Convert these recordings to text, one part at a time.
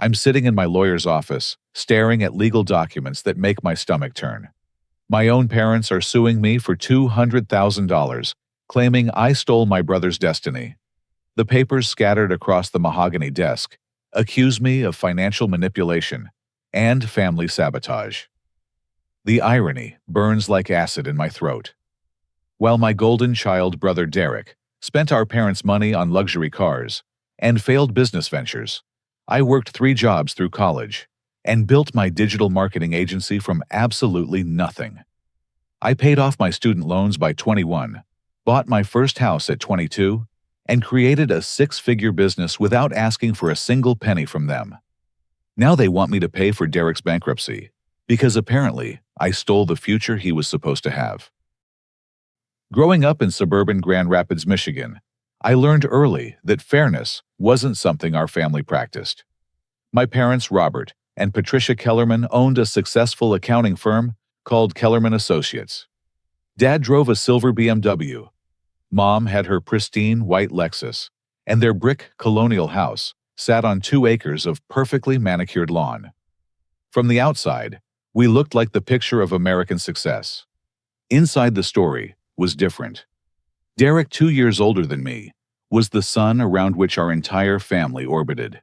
I'm sitting in my lawyer's office, staring at legal documents that make my stomach turn. My own parents are suing me for $200,000, claiming I stole my brother's destiny. The papers scattered across the mahogany desk accuse me of financial manipulation and family sabotage. The irony burns like acid in my throat. While my golden child brother Derek spent our parents' money on luxury cars and failed business ventures, I worked 3 jobs through college and built my digital marketing agency from absolutely nothing. I paid off my student loans by 21, bought my first house at 22, and created a 6-figure business without asking for a single penny from them. Now they want me to pay for Derek's bankruptcy, because apparently I stole the future he was supposed to have. Growing up in suburban Grand Rapids, Michigan, I learned early that fairness wasn't something our family practiced. My parents, Robert and Patricia Kellerman, owned a successful accounting firm called Kellerman Associates. Dad drove a silver BMW. Mom had her pristine white Lexus, and their brick colonial house sat on 2 acres of perfectly manicured lawn. From the outside, we looked like the picture of American success. Inside the story was different. Derek, 2 years older than me, was the sun around which our entire family orbited.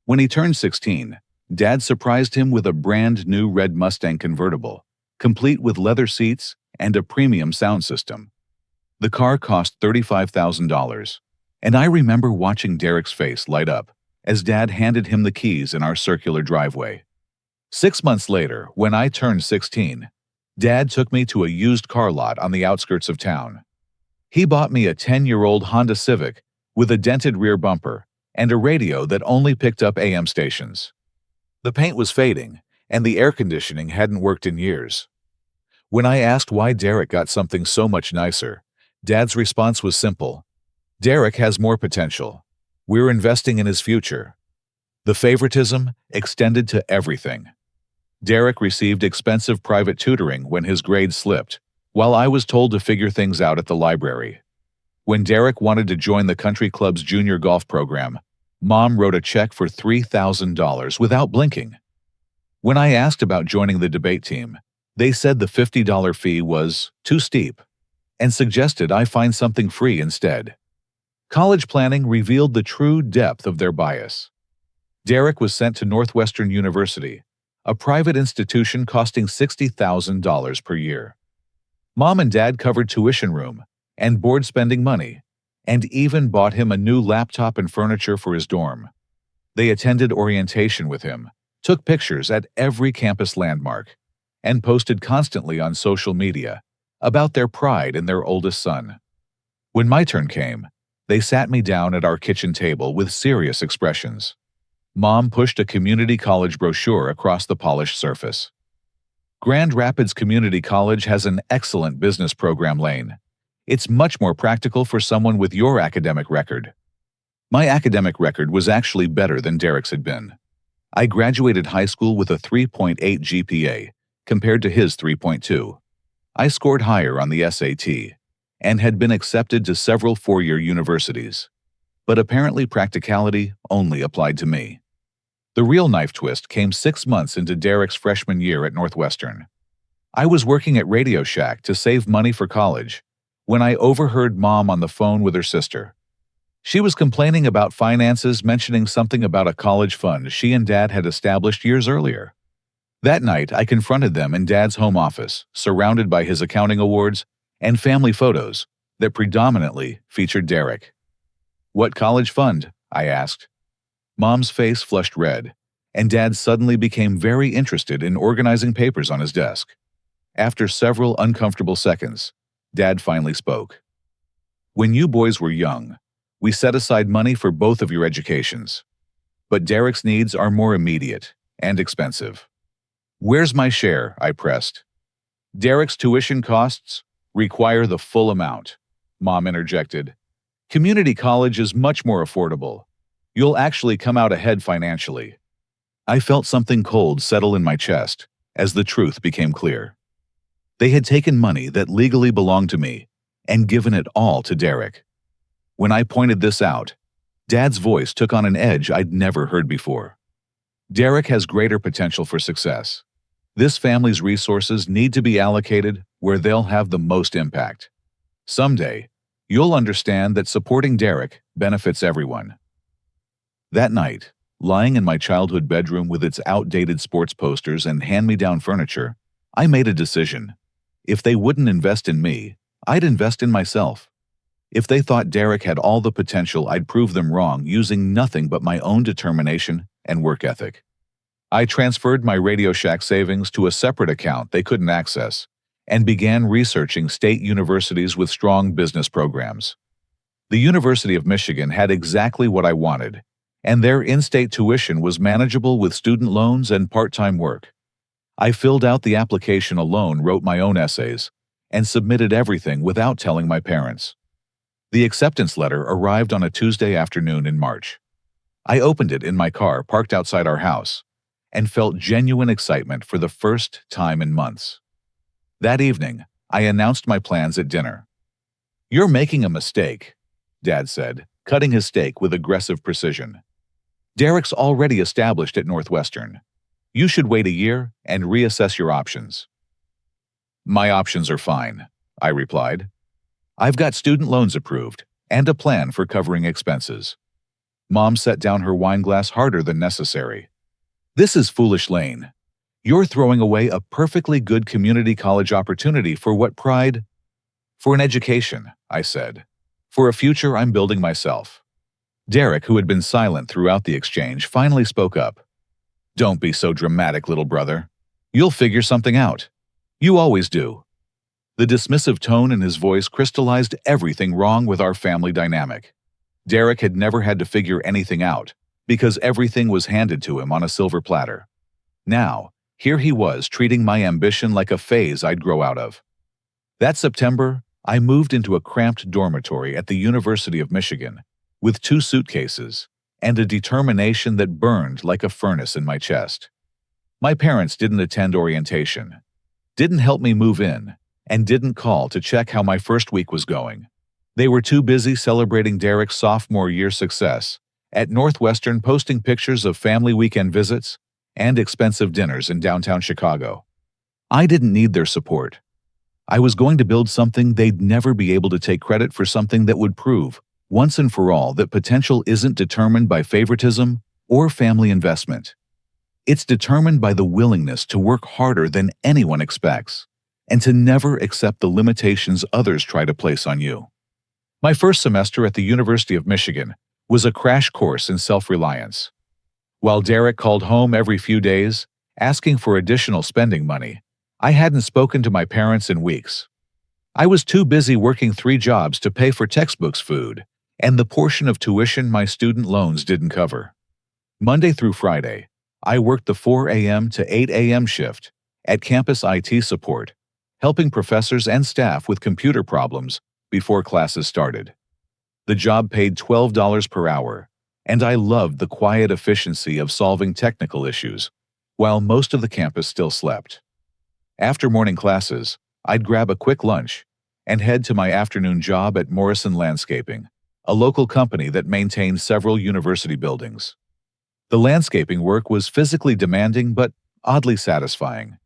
When he turned 16, Dad surprised him with a brand new red Mustang convertible, complete with leather seats and a premium sound system. The car cost $35,000, and I remember watching Derek's face light up as Dad handed him the keys in our circular driveway. 6 months later, when I turned 16, Dad took me to a used car lot on the outskirts of town. He bought me a 10-year-old Honda Civic with a dented rear bumper and a radio that only picked up AM stations. The paint was fading, and the air conditioning hadn't worked in years. When I asked why Derek got something so much nicer, Dad's response was simple. Derek has more potential. We're investing in his future. The favoritism extended to everything. Derek received expensive private tutoring when his grades slipped, while I was told to figure things out at the library. When Derek wanted to join the country club's junior golf program, Mom wrote a check for $3,000 without blinking. When I asked about joining the debate team, they said the $50 fee was too steep and suggested I find something free instead. College planning revealed the true depth of their bias. Derek was sent to Northwestern University, a private institution costing $60,000 per year. Mom and Dad covered tuition room and board spending money, and even bought him a new laptop and furniture for his dorm. They attended orientation with him, took pictures at every campus landmark, and posted constantly on social media about their pride in their oldest son. When my turn came, they sat me down at our kitchen table with serious expressions. Mom pushed a community college brochure across the polished surface. Grand Rapids Community College has an excellent business program lane. It's much more practical for someone with your academic record. My academic record was actually better than Derek's had been. I graduated high school with a 3.8 GPA compared to his 3.2. I scored higher on the SAT and had been accepted to several 4-year universities. But apparently practicality only applied to me. The real knife twist came 6 months into Derek's freshman year at Northwestern. I was working at Radio Shack to save money for college when I overheard Mom on the phone with her sister. She was complaining about finances, mentioning something about a college fund she and Dad had established years earlier. That night, I confronted them in Dad's home office, surrounded by his accounting awards and family photos that predominantly featured Derek. "What college fund?" I asked. Mom's face flushed red, and Dad suddenly became very interested in organizing papers on his desk. After several uncomfortable seconds, Dad finally spoke. "When you boys were young, we set aside money for both of your educations. But Derek's needs are more immediate and expensive." "Where's my share?" I pressed. "Derek's tuition costs require the full amount," Mom interjected. "Community college is much more affordable. You'll actually come out ahead financially." I felt something cold settle in my chest as the truth became clear. They had taken money that legally belonged to me and given it all to Derek. When I pointed this out, Dad's voice took on an edge I'd never heard before. Derek has greater potential for success. This family's resources need to be allocated where they'll have the most impact. Someday, you'll understand that supporting Derek benefits everyone. That night, lying in my childhood bedroom with its outdated sports posters and hand-me-down furniture, I made a decision. If they wouldn't invest in me, I'd invest in myself. If they thought Derek had all the potential, I'd prove them wrong using nothing but my own determination and work ethic. I transferred my Radio Shack savings to a separate account they couldn't access and began researching state universities with strong business programs. The University of Michigan had exactly what I wanted, and their in-state tuition was manageable with student loans and part-time work. I filled out the application alone, wrote my own essays, and submitted everything without telling my parents. The acceptance letter arrived on a Tuesday afternoon in March. I opened it in my car parked outside our house and felt genuine excitement for the first time in months. That evening, I announced my plans at dinner. "You're making a mistake," Dad said, cutting his steak with aggressive precision. "Derek's already established at Northwestern. You should wait a year and reassess your options." "My options are fine," I replied. "I've got student loans approved and a plan for covering expenses." Mom set down her wine glass harder than necessary. "This is foolish, Lane. You're throwing away a perfectly good community college opportunity for what pride?" "For an education," I said. "For a future I'm building myself." Derek, who had been silent throughout the exchange, finally spoke up. "Don't be so dramatic, little brother. You'll figure something out. You always do." The dismissive tone in his voice crystallized everything wrong with our family dynamic. Derek had never had to figure anything out, because everything was handed to him on a silver platter. Now, here he was treating my ambition like a phase I'd grow out of. That September, I moved into a cramped dormitory at the University of Michigan, with 2 suitcases and a determination that burned like a furnace in my chest. My parents didn't attend orientation, didn't help me move in, and didn't call to check how my first week was going. They were too busy celebrating Derek's sophomore year success at Northwestern, posting pictures of family weekend visits and expensive dinners in downtown Chicago. I didn't need their support. I was going to build something they'd never be able to take credit for, something that would prove, once and for all, that potential isn't determined by favoritism or family investment. It's determined by the willingness to work harder than anyone expects and to never accept the limitations others try to place on you. My first semester at the University of Michigan was a crash course in self-reliance. While Derek called home every few days, asking for additional spending money, I hadn't spoken to my parents in weeks. I was too busy working 3 jobs to pay for textbooks, food, and the portion of tuition my student loans didn't cover. Monday through Friday, I worked the 4 a.m. to 8 a.m. shift at campus IT support, helping professors and staff with computer problems before classes started. The job paid $12 per hour, and I loved the quiet efficiency of solving technical issues, while most of the campus still slept. After morning classes, I'd grab a quick lunch and head to my afternoon job at Morrison Landscaping, a local company that maintained several university buildings. The landscaping work was physically demanding but oddly satisfying.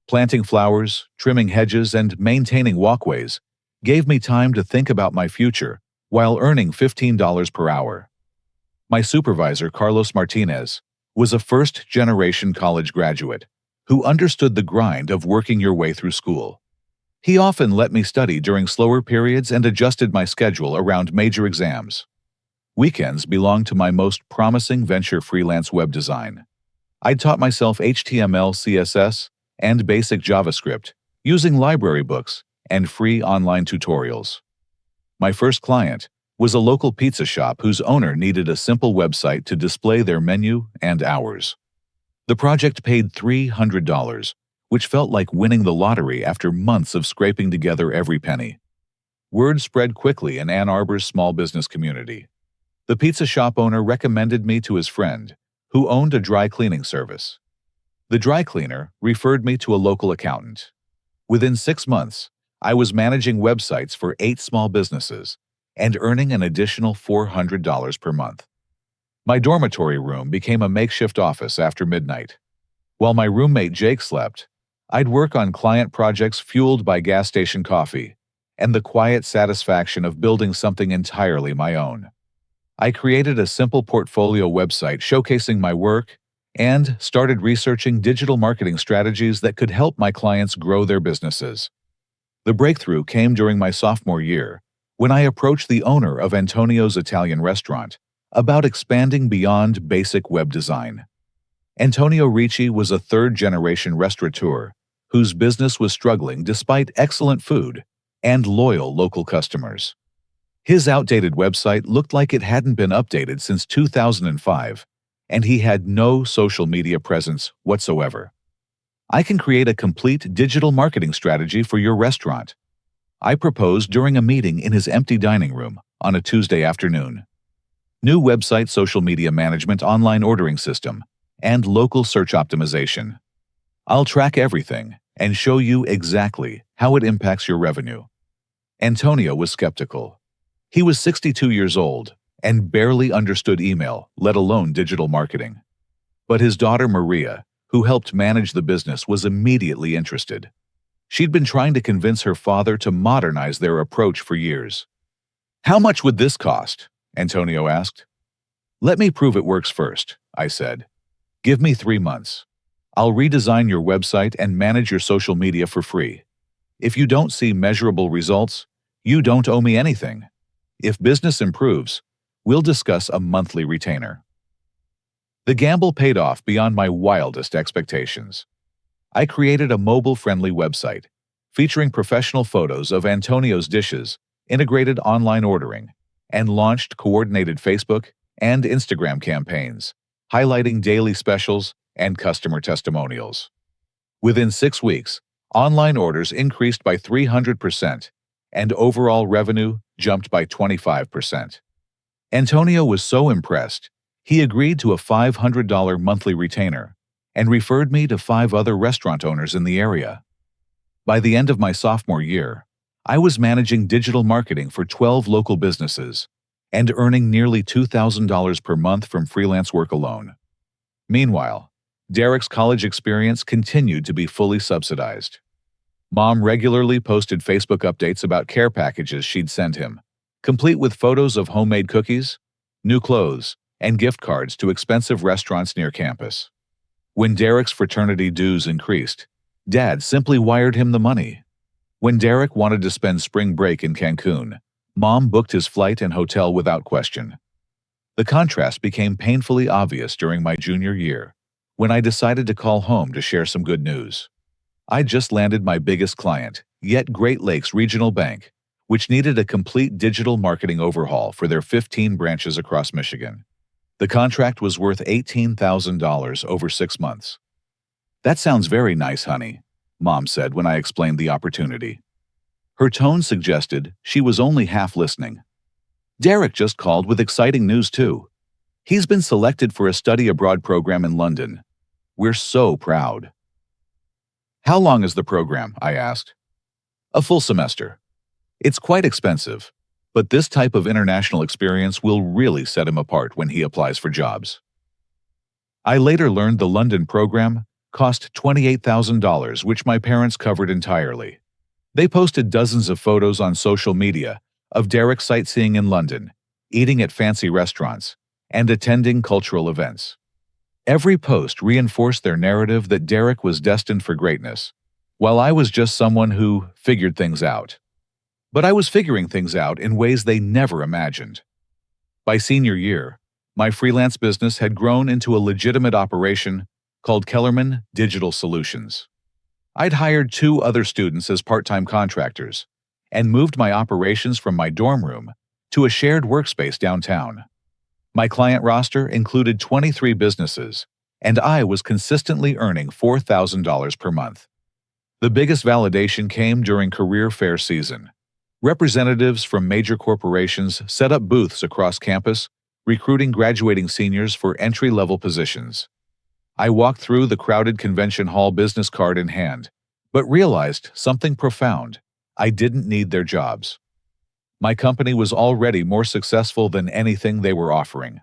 Planting flowers, trimming hedges, and maintaining walkways gave me time to think about my future while earning $15 per hour. My supervisor, Carlos Martinez, was a first-generation college graduate who understood the grind of working your way through school. He often let me study during slower periods and adjusted my schedule around major exams. Weekends belonged to my most promising venture, freelance web design. I'd taught myself HTML, CSS, and basic JavaScript using library books and free online tutorials. My first client was a local pizza shop whose owner needed a simple website to display their menu and hours. The project paid $300, which felt like winning the lottery after months of scraping together every penny. Word spread quickly in Ann Arbor's small business community. The pizza shop owner recommended me to his friend, who owned a dry cleaning service. The dry cleaner referred me to a local accountant. Within 6 months, I was managing websites for 8 small businesses and earning an additional $400 per month. My dormitory room became a makeshift office after midnight. While my roommate Jake slept, I'd work on client projects fueled by gas station coffee and the quiet satisfaction of building something entirely my own. I created a simple portfolio website showcasing my work and started researching digital marketing strategies that could help my clients grow their businesses. The breakthrough came during my sophomore year when I approached the owner of Antonio's Italian restaurant about expanding beyond basic web design. Antonio Ricci was a third-generation restaurateur whose business was struggling despite excellent food and loyal local customers. His outdated website looked like it hadn't been updated since 2005, and he had no social media presence whatsoever. "I can create a complete digital marketing strategy for your restaurant," I proposed during a meeting in his empty dining room on a Tuesday afternoon. "New website, social media management, online ordering system, and local search optimization. I'll track everything and show you exactly how it impacts your revenue." Antonio was skeptical. He was 62 years old and barely understood email, let alone digital marketing. But his daughter Maria, who helped manage the business, was immediately interested. She'd been trying to convince her father to modernize their approach for years. "How much would this cost?" Antonio asked. "Let me prove it works first," I said. "Give me 3 months. I'll redesign your website and manage your social media for free. If you don't see measurable results, you don't owe me anything. If business improves, we'll discuss a monthly retainer." The gamble paid off beyond my wildest expectations. I created a mobile-friendly website featuring professional photos of Antonio's dishes, integrated online ordering, and launched coordinated Facebook and Instagram campaigns, highlighting daily specials and customer testimonials. Within 6 weeks, online orders increased by 300%, and overall revenue jumped by 25%. Antonio was so impressed, he agreed to a $500 monthly retainer and referred me to 5 other restaurant owners in the area. By the end of my sophomore year, I was managing digital marketing for 12 local businesses and earning nearly $2,000 per month from freelance work alone. Meanwhile, Derek's college experience continued to be fully subsidized. Mom regularly posted Facebook updates about care packages she'd sent him, complete with photos of homemade cookies, new clothes, and gift cards to expensive restaurants near campus. When Derek's fraternity dues increased, Dad simply wired him the money. When Derek wanted to spend spring break in Cancun, Mom booked his flight and hotel without question. The contrast became painfully obvious during my junior year, when I decided to call home to share some good news. I just landed my biggest client, yet Great Lakes Regional Bank, which needed a complete digital marketing overhaul for their 15 branches across Michigan. The contract was worth $18,000 over 6 months. "That sounds very nice, honey," Mom said when I explained the opportunity. Her tone suggested she was only half listening. "Derek just called with exciting news too. He's been selected for a study abroad program in London. We're so proud." "How long is the program?" I asked. "A full semester. It's quite expensive, but this type of international experience will really set him apart when he applies for jobs." I later learned the London program cost $28,000, which my parents covered entirely. They posted dozens of photos on social media of Derek sightseeing in London, eating at fancy restaurants, and attending cultural events. Every post reinforced their narrative that Derek was destined for greatness, while I was just someone who figured things out. But I was figuring things out in ways they never imagined. By senior year, my freelance business had grown into a legitimate operation called Kellerman Digital Solutions. I'd hired 2 other students as part-time contractors and moved my operations from my dorm room to a shared workspace downtown. My client roster included 23 businesses, and I was consistently earning $4,000 per month. The biggest validation came during career fair season. Representatives from major corporations set up booths across campus, recruiting graduating seniors for entry-level positions. I walked through the crowded convention hall, business card in hand, but realized something profound. I didn't need their jobs. My company was already more successful than anything they were offering.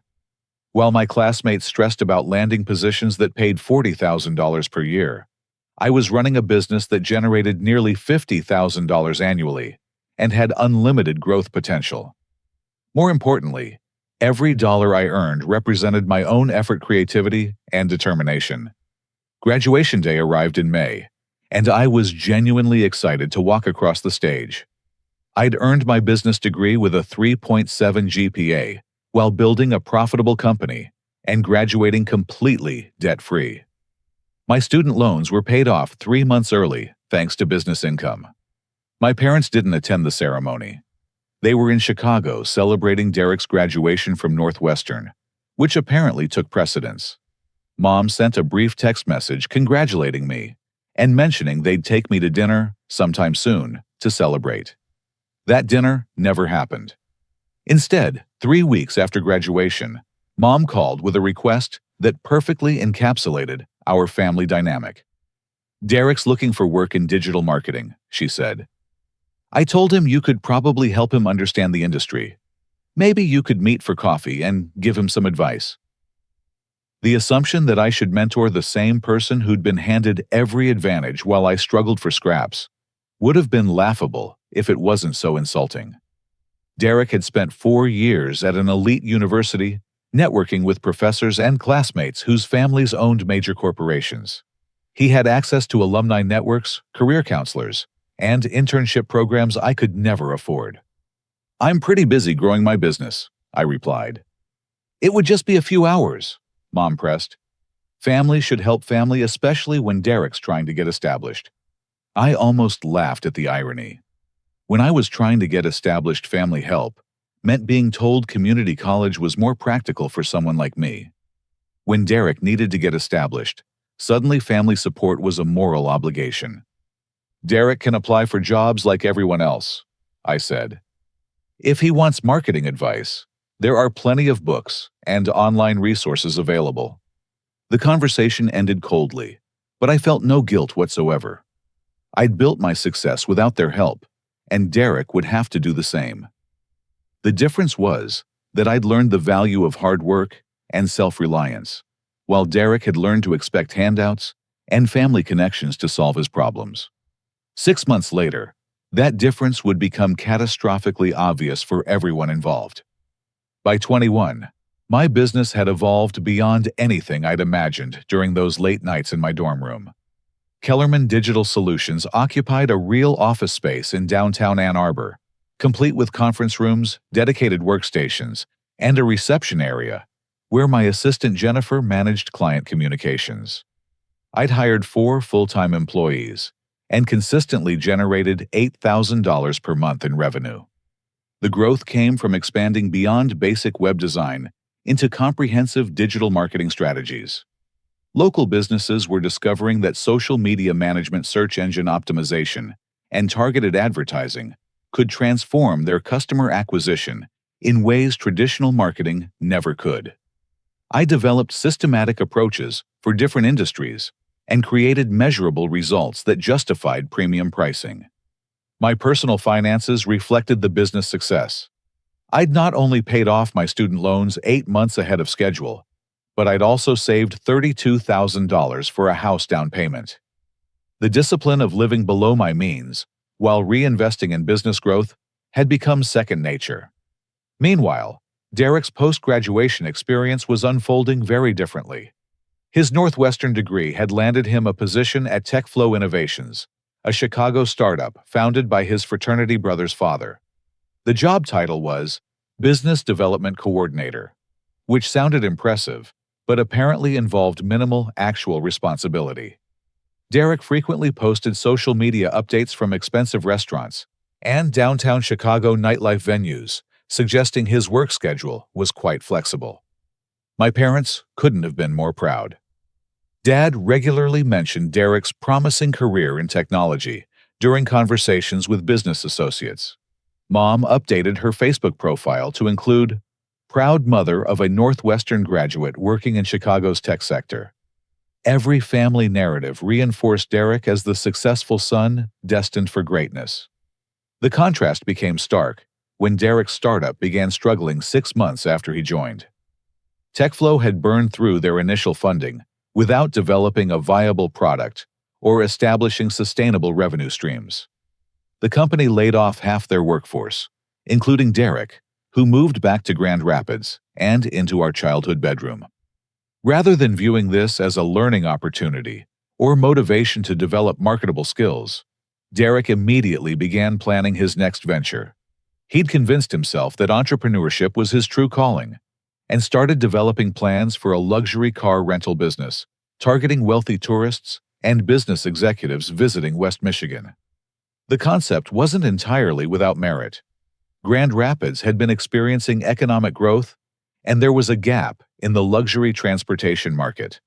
While my classmates stressed about landing positions that paid $40,000 per year, I was running a business that generated nearly $50,000 annually and had unlimited growth potential. More importantly, every dollar I earned represented my own effort, creativity, and determination. Graduation day arrived in May, and I was genuinely excited to walk across the stage. I'd earned my business degree with a 3.7 GPA while building a profitable company and graduating completely debt-free. My student loans were paid off 3 months early thanks to business income. My parents didn't attend the ceremony. They were in Chicago celebrating Derek's graduation from Northwestern, which apparently took precedence. Mom sent a brief text message congratulating me and mentioning they'd take me to dinner sometime soon to celebrate. That dinner never happened. Instead, 3 weeks after graduation, Mom called with a request that perfectly encapsulated our family dynamic. "Derek's looking for work in digital marketing," she said. "I told him you could probably help him understand the industry. Maybe you could meet for coffee and give him some advice." The assumption that I should mentor the same person who'd been handed every advantage while I struggled for scraps would have been laughable if it wasn't so insulting. Derek had spent 4 years at an elite university, networking with professors and classmates whose families owned major corporations. He had access to alumni networks, career counselors, and internship programs I could never afford. "I'm pretty busy growing my business," I replied. "It would just be a few hours," Mom pressed. "Family should help family, especially when Derek's trying to get established." I almost laughed at the irony. When I was trying to get established, family help meant being told community college was more practical for someone like me. When Derek needed to get established, suddenly family support was a moral obligation. "Derek can apply for jobs like everyone else," I said. "If he wants marketing advice, there are plenty of books and online resources available." The conversation ended coldly, but I felt no guilt whatsoever. I'd built my success without their help, and Derek would have to do the same. The difference was that I'd learned the value of hard work and self-reliance, while Derek had learned to expect handouts and family connections to solve his problems. 6 months later, that difference would become catastrophically obvious for everyone involved. By 21, my business had evolved beyond anything I'd imagined during those late nights in my dorm room. Kellerman Digital Solutions occupied a real office space in downtown Ann Arbor, complete with conference rooms, dedicated workstations, and a reception area where my assistant Jennifer managed client communications. I'd hired 4 full-time employees and consistently generated $8,000 per month in revenue. The growth came from expanding beyond basic web design into comprehensive digital marketing strategies. Local businesses were discovering that social media management, search engine optimization, and targeted advertising could transform their customer acquisition in ways traditional marketing never could. I developed systematic approaches for different industries and created measurable results that justified premium pricing. My personal finances reflected the business success. I'd not only paid off my student loans 8 months ahead of schedule, but I'd also saved $32,000 for a house down payment. The discipline of living below my means, while reinvesting in business growth, had become second nature. Meanwhile, Derek's post-graduation experience was unfolding very differently. His Northwestern degree had landed him a position at TechFlow Innovations, a Chicago startup founded by his fraternity brother's father. The job title was Business Development Coordinator, which sounded impressive, but apparently involved minimal actual responsibility. Derek frequently posted social media updates from expensive restaurants and downtown Chicago nightlife venues, suggesting his work schedule was quite flexible. My parents couldn't have been more proud. Dad regularly mentioned Derek's promising career in technology during conversations with business associates. Mom updated her Facebook profile to include proud mother of a Northwestern graduate working in Chicago's tech sector. Every family narrative reinforced Derek as the successful son destined for greatness. The contrast became stark when Derek's startup began struggling 6 months after he joined. TechFlow had burned through their initial funding without developing a viable product or establishing sustainable revenue streams. The company laid off half their workforce, including Derek, who moved back to Grand Rapids and into our childhood bedroom. Rather than viewing this as a learning opportunity or motivation to develop marketable skills, Derek immediately began planning his next venture. He'd convinced himself that entrepreneurship was his true calling and started developing plans for a luxury car rental business, targeting wealthy tourists and business executives visiting West Michigan. The concept wasn't entirely without merit. Grand Rapids had been experiencing economic growth, and there was a gap in the luxury transportation market.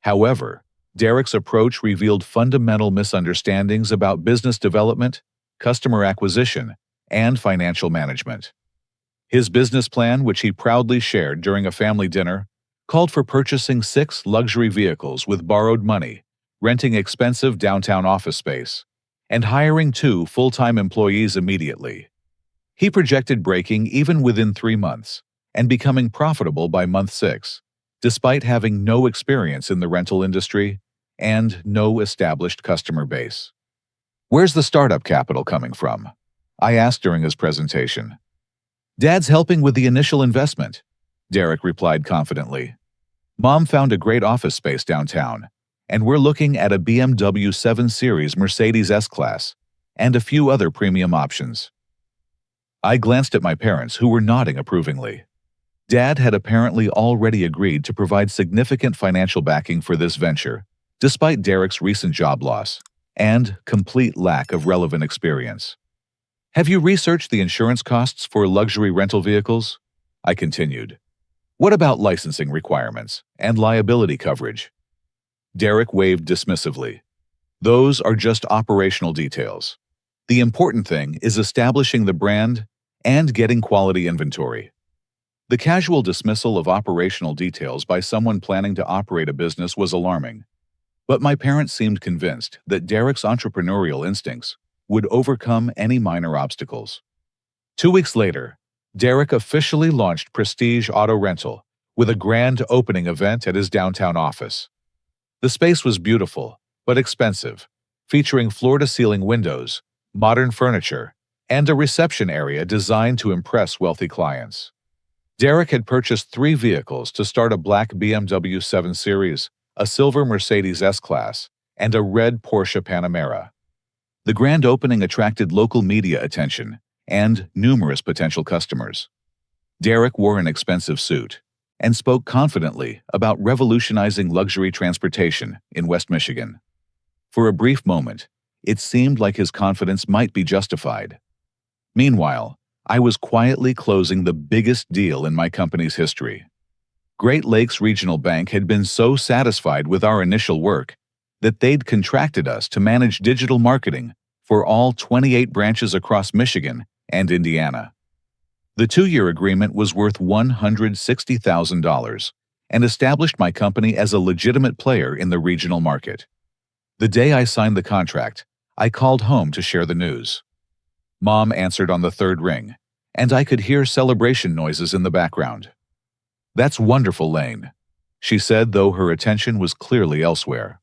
However, Derek's approach revealed fundamental misunderstandings about business development, customer acquisition, and financial management. His business plan, which he proudly shared during a family dinner, called for purchasing 6 luxury vehicles with borrowed money, renting expensive downtown office space, and hiring 2 full-time employees immediately. He projected breaking even within 3 months and becoming profitable by month 6, despite having no experience in the rental industry and no established customer base. "Where's the startup capital coming from?" I asked during his presentation. "Dad's helping with the initial investment," Derek replied confidently. "Mom found a great office space downtown, and we're looking at a BMW 7 Series Mercedes S-Class and a few other premium options." I glanced at my parents, who were nodding approvingly. Dad had apparently already agreed to provide significant financial backing for this venture, despite Derek's recent job loss and complete lack of relevant experience. "Have you researched the insurance costs for luxury rental vehicles?" I continued. "What about licensing requirements and liability coverage?" Derek waved dismissively. "Those are just operational details. The important thing is establishing the brand and getting quality inventory." The casual dismissal of operational details by someone planning to operate a business was alarming, but my parents seemed convinced that Derek's entrepreneurial instincts would overcome any minor obstacles. 2 weeks later, Derek officially launched Prestige Auto Rental with a grand opening event at his downtown office. The space was beautiful, but expensive, featuring floor-to-ceiling windows, modern furniture, and a reception area designed to impress wealthy clients. Derek had purchased 3 vehicles to start: a black BMW 7 Series, a silver Mercedes S-Class, and a red Porsche Panamera. The grand opening attracted local media attention and numerous potential customers. Derek wore an expensive suit and spoke confidently about revolutionizing luxury transportation in West Michigan. For a brief moment, it seemed like his confidence might be justified. Meanwhile, I was quietly closing the biggest deal in my company's history. Great Lakes Regional Bank had been so satisfied with our initial work that they'd contracted us to manage digital marketing for all 28 branches across Michigan and Indiana. The 2-year agreement was worth $160,000 and established my company as a legitimate player in the regional market. The day I signed the contract, I called home to share the news. Mom answered on the 3rd ring, and I could hear celebration noises in the background. "That's wonderful, Lane," she said, though her attention was clearly elsewhere.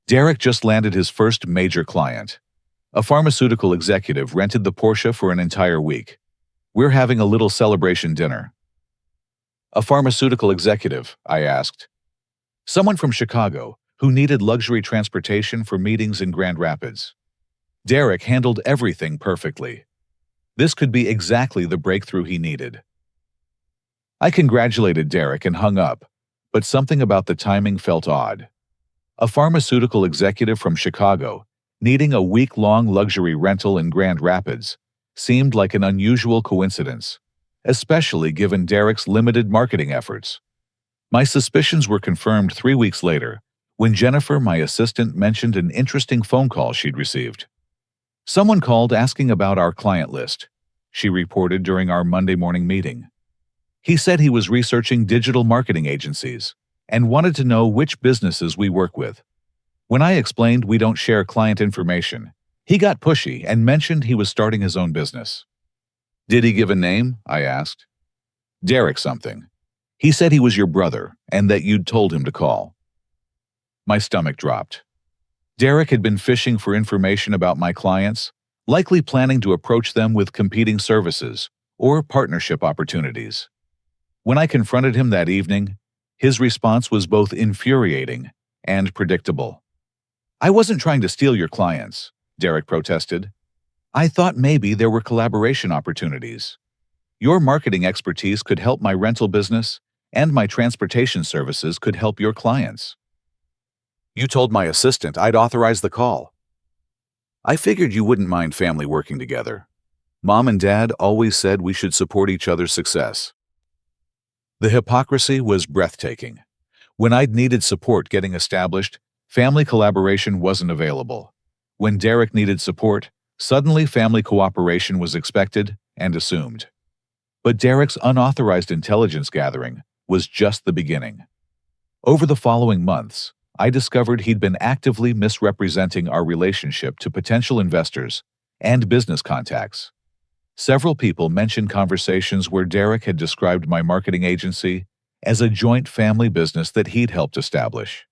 Derek just landed his first major client. A pharmaceutical executive rented the Porsche for an entire week. "We're having a little celebration dinner." "A pharmaceutical executive?" I asked. "Someone from Chicago who needed luxury transportation for meetings in Grand Rapids." Derek handled everything perfectly. This could be exactly the breakthrough he needed. I congratulated Derek and hung up, but something about the timing felt odd. A pharmaceutical executive from Chicago needing a week-long luxury rental in Grand Rapids seemed like an unusual coincidence, especially given Derek's limited marketing efforts. My suspicions were confirmed 3 weeks later when Jennifer, my assistant, mentioned an interesting phone call she'd received. "Someone called asking about our client list," she reported during our Monday morning meeting. "He said he was researching digital marketing agencies and wanted to know which businesses we work with. When I explained we don't share client information, he got pushy and mentioned he was starting his own business." "Did he give a name?" I asked. "Derek something. He said he was your brother and that you'd told him to call. My stomach dropped. Derek had been fishing for information about my clients, likely planning to approach them with competing services or partnership opportunities. When I confronted him that evening, his response was both infuriating and predictable. "I wasn't trying to steal your clients," Derek protested. "I thought maybe there were collaboration opportunities. Your marketing expertise could help my rental business, and my transportation services could help your clients. You told my assistant I'd authorize the call. I figured you wouldn't mind family working together. Mom and Dad always said we should support each other's success." The hypocrisy was breathtaking. When I'd needed support getting established, family collaboration wasn't available. When Derek needed support, suddenly family cooperation was expected and assumed. But Derek's unauthorized intelligence gathering was just the beginning. Over the following months, I discovered he'd been actively misrepresenting our relationship to potential investors and business contacts. Several people mentioned conversations where Derek had described my marketing agency as a joint family business that he'd helped establish.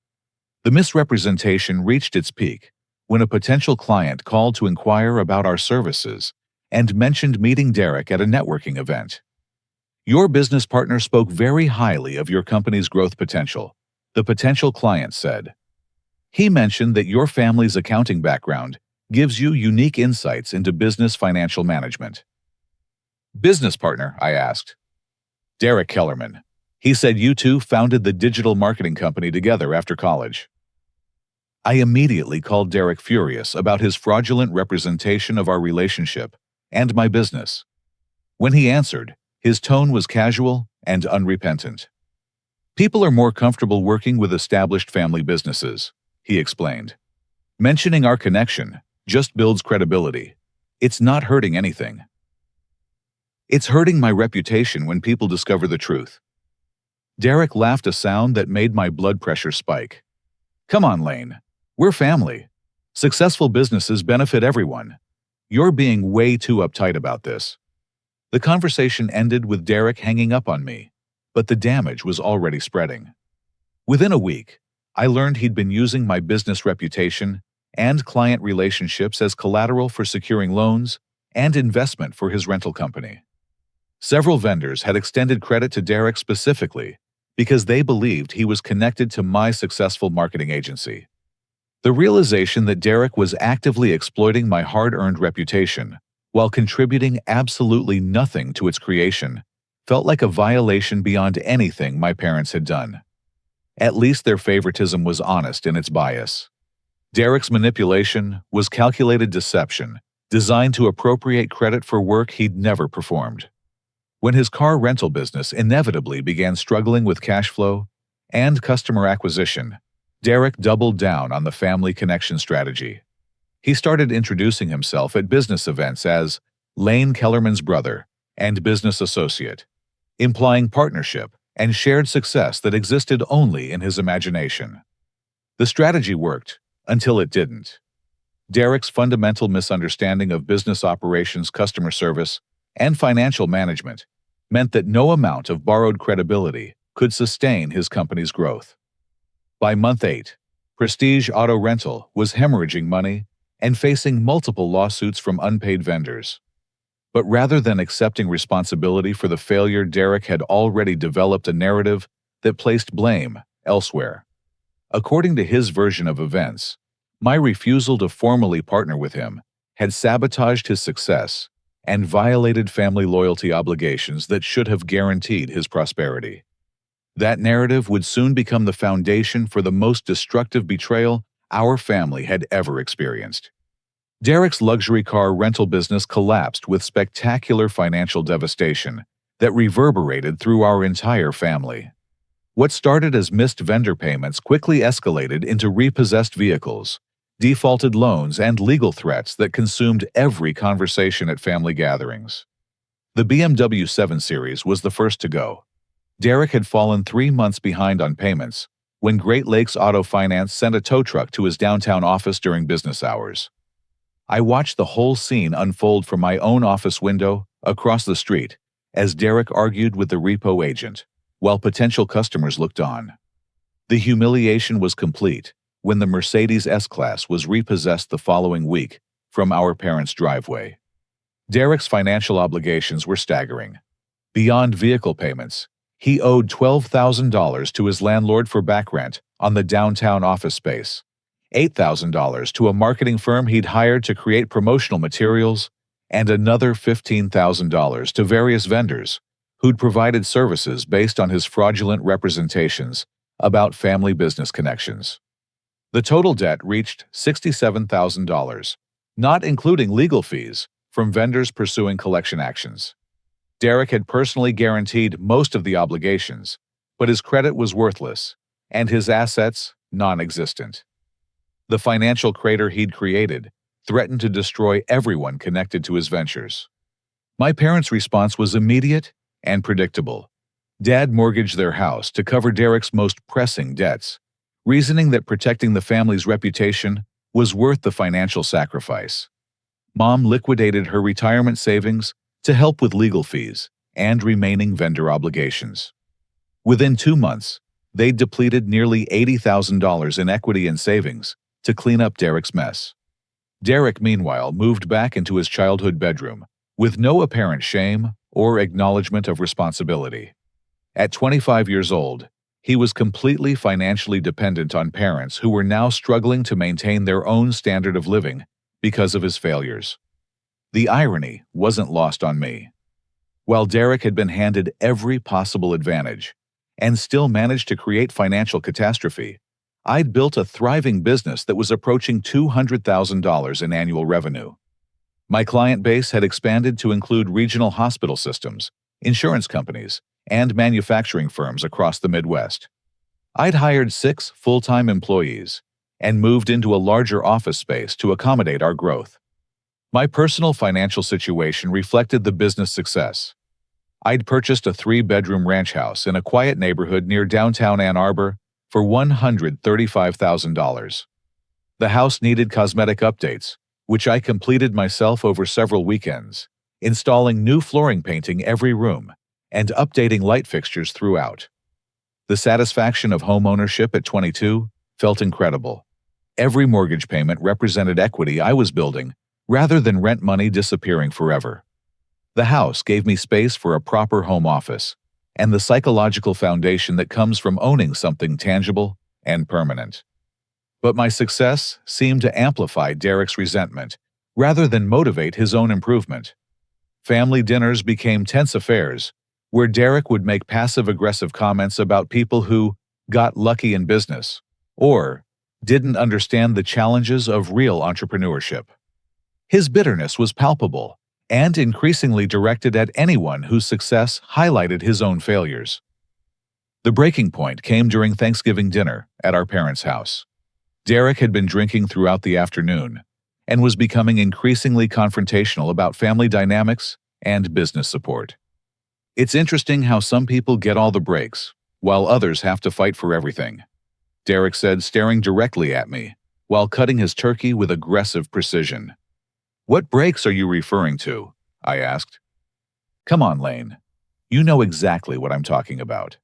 The misrepresentation reached its peak when a potential client called to inquire about our services and mentioned meeting Derek at a networking event. "Your business partner spoke very highly of your company's growth potential," the potential client said. "He mentioned that your family's accounting background gives you unique insights into business financial management." "Business partner?" I asked. "Derek Kellerman. He said you two founded the digital marketing company together after college." I immediately called Derek furious about his fraudulent representation of our relationship and my business. When he answered, his tone was casual and unrepentant. "People are more comfortable working with established family businesses," he explained. "Mentioning our connection just builds credibility. It's not hurting anything. It's hurting my reputation when people discover the truth." Derek laughed a sound that made my blood pressure spike. "Come on, Lane. We're family. Successful businesses benefit everyone. You're being way too uptight about this." The conversation ended with Derek hanging up on me, but the damage was already spreading. Within a week, I learned he'd been using my business reputation and client relationships as collateral for securing loans and investment for his rental company. Several vendors had extended credit to Derek specifically because they believed he was connected to my successful marketing agency. The realization that Derek was actively exploiting my hard-earned reputation while contributing absolutely nothing to its creation felt like a violation beyond anything my parents had done. At least their favoritism was honest in its bias. Derek's manipulation was calculated deception, designed to appropriate credit for work he'd never performed. When his car rental business inevitably began struggling with cash flow and customer acquisition, Derek doubled down on the family connection strategy. He started introducing himself at business events as Lane Kellerman's brother and business associate, implying partnership and shared success that existed only in his imagination. The strategy worked until it didn't. Derek's fundamental misunderstanding of business operations, customer service, and financial management meant that no amount of borrowed credibility could sustain his company's growth. By month 8, Prestige Auto Rental was hemorrhaging money and facing multiple lawsuits from unpaid vendors. But rather than accepting responsibility for the failure, Derek had already developed a narrative that placed blame elsewhere. According to his version of events, my refusal to formally partner with him had sabotaged his success and violated family loyalty obligations that should have guaranteed his prosperity. That narrative would soon become the foundation for the most destructive betrayal our family had ever experienced. Derek's luxury car rental business collapsed with spectacular financial devastation that reverberated through our entire family. What started as missed vendor payments quickly escalated into repossessed vehicles, defaulted loans, and legal threats that consumed every conversation at family gatherings. The BMW 7 Series was the first to go. Derek had fallen 3 months behind on payments when Great Lakes Auto Finance sent a tow truck to his downtown office during business hours. I watched the whole scene unfold from my own office window across the street as Derek argued with the repo agent, while potential customers looked on. The humiliation was complete when the Mercedes S-Class was repossessed the following week from our parents' driveway. Derek's financial obligations were staggering. Beyond vehicle payments, he owed $12,000 to his landlord for back rent on the downtown office space, $8,000 to a marketing firm he'd hired to create promotional materials, and another $15,000 to various vendors who'd provided services based on his fraudulent representations about family business connections. The total debt reached $67,000, not including legal fees from vendors pursuing collection actions. Derek had personally guaranteed most of the obligations, but his credit was worthless, and his assets non-existent. The financial crater he'd created threatened to destroy everyone connected to his ventures. My parents' response was immediate and predictable. Dad mortgaged their house to cover Derek's most pressing debts, reasoning that protecting the family's reputation was worth the financial sacrifice. Mom liquidated her retirement savings to help with legal fees and remaining vendor obligations. Within 2 months, they'd depleted nearly $80,000 in equity and savings to clean up Derek's mess. Derek, meanwhile, moved back into his childhood bedroom with no apparent shame or acknowledgement of responsibility. At 25 years old, he was completely financially dependent on parents who were now struggling to maintain their own standard of living because of his failures. The irony wasn't lost on me. While Derek had been handed every possible advantage and still managed to create financial catastrophe, I'd built a thriving business that was approaching $200,000 in annual revenue. My client base had expanded to include regional hospital systems, insurance companies, and manufacturing firms across the Midwest. I'd hired 6 full-time employees and moved into a larger office space to accommodate our growth. My personal financial situation reflected the business success. I'd purchased a 3-bedroom ranch house in a quiet neighborhood near downtown Ann Arbor for $135,000. The house needed cosmetic updates, which I completed myself over several weekends, installing new flooring painting every room and updating light fixtures throughout. The satisfaction of home ownership at 22 felt incredible. Every mortgage payment represented equity I was building rather than rent money disappearing forever. The house gave me space for a proper home office and the psychological foundation that comes from owning something tangible and permanent. But my success seemed to amplify Derek's resentment rather than motivate his own improvement. Family dinners became tense affairs, where Derek would make passive-aggressive comments about people who got lucky in business or didn't understand the challenges of real entrepreneurship. His bitterness was palpable and increasingly directed at anyone whose success highlighted his own failures. The breaking point came during Thanksgiving dinner at our parents' house. Derek had been drinking throughout the afternoon and was becoming increasingly confrontational about family dynamics and business support. It's interesting how some people get all the breaks, while others have to fight for everything, Derek said, staring directly at me while cutting his turkey with aggressive precision. What breaks are you referring to? I asked. Come on, Lane. You know exactly what I'm talking about.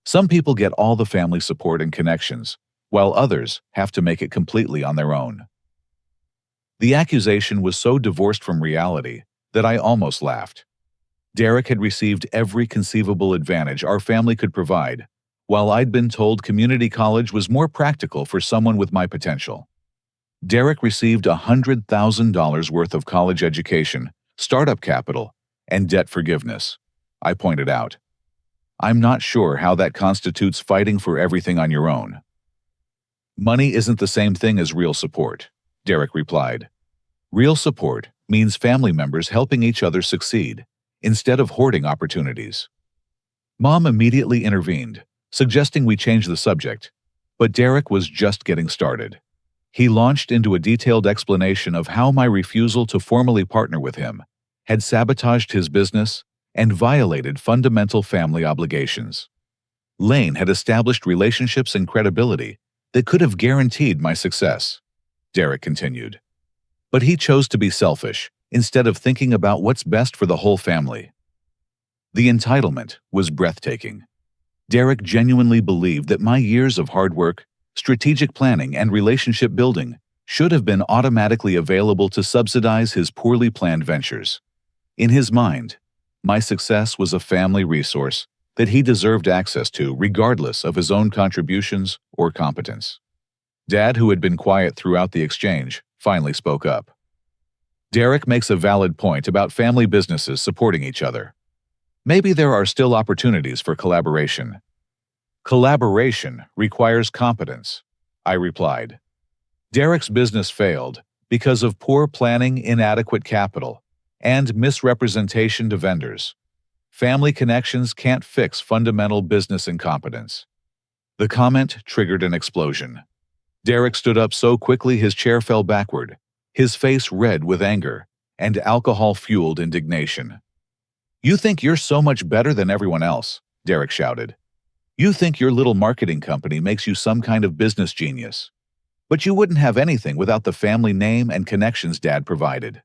Some people get all the family support and connections, while others have to make it completely on their own. The accusation was so divorced from reality that I almost laughed. Derek had received every conceivable advantage our family could provide, while I'd been told community college was more practical for someone with my potential. Derek received $100,000 worth of college education, startup capital, and debt forgiveness, I pointed out. I'm not sure how that constitutes fighting for everything on your own. Money isn't the same thing as real support, Derek replied. Real support means family members helping each other succeed, instead of hoarding opportunities. Mom immediately intervened, suggesting we change the subject, but Derek was just getting started. He launched into a detailed explanation of how my refusal to formally partner with him had sabotaged his business and violated fundamental family obligations. Lane had established relationships and credibility that could have guaranteed my success, Derek continued. But he chose to be selfish instead of thinking about what's best for the whole family. The entitlement was breathtaking. Derek genuinely believed that my years of hard work, strategic planning, and relationship building should have been automatically available to subsidize his poorly planned ventures. In his mind, my success was a family resource that he deserved access to regardless of his own contributions or competence. Dad, who had been quiet throughout the exchange, finally spoke up. Derek makes a valid point about family businesses supporting each other. Maybe there are still opportunities for collaboration. Collaboration requires competence, I replied. Derek's business failed because of poor planning, inadequate capital, and misrepresentation to vendors. Family connections can't fix fundamental business incompetence. The comment triggered an explosion. Derek stood up so quickly his chair fell backward, his face red with anger and alcohol-fueled indignation. "You think you're so much better than everyone else," Derek shouted. "You think your little marketing company makes you some kind of business genius. But you wouldn't have anything without the family name and connections Dad provided."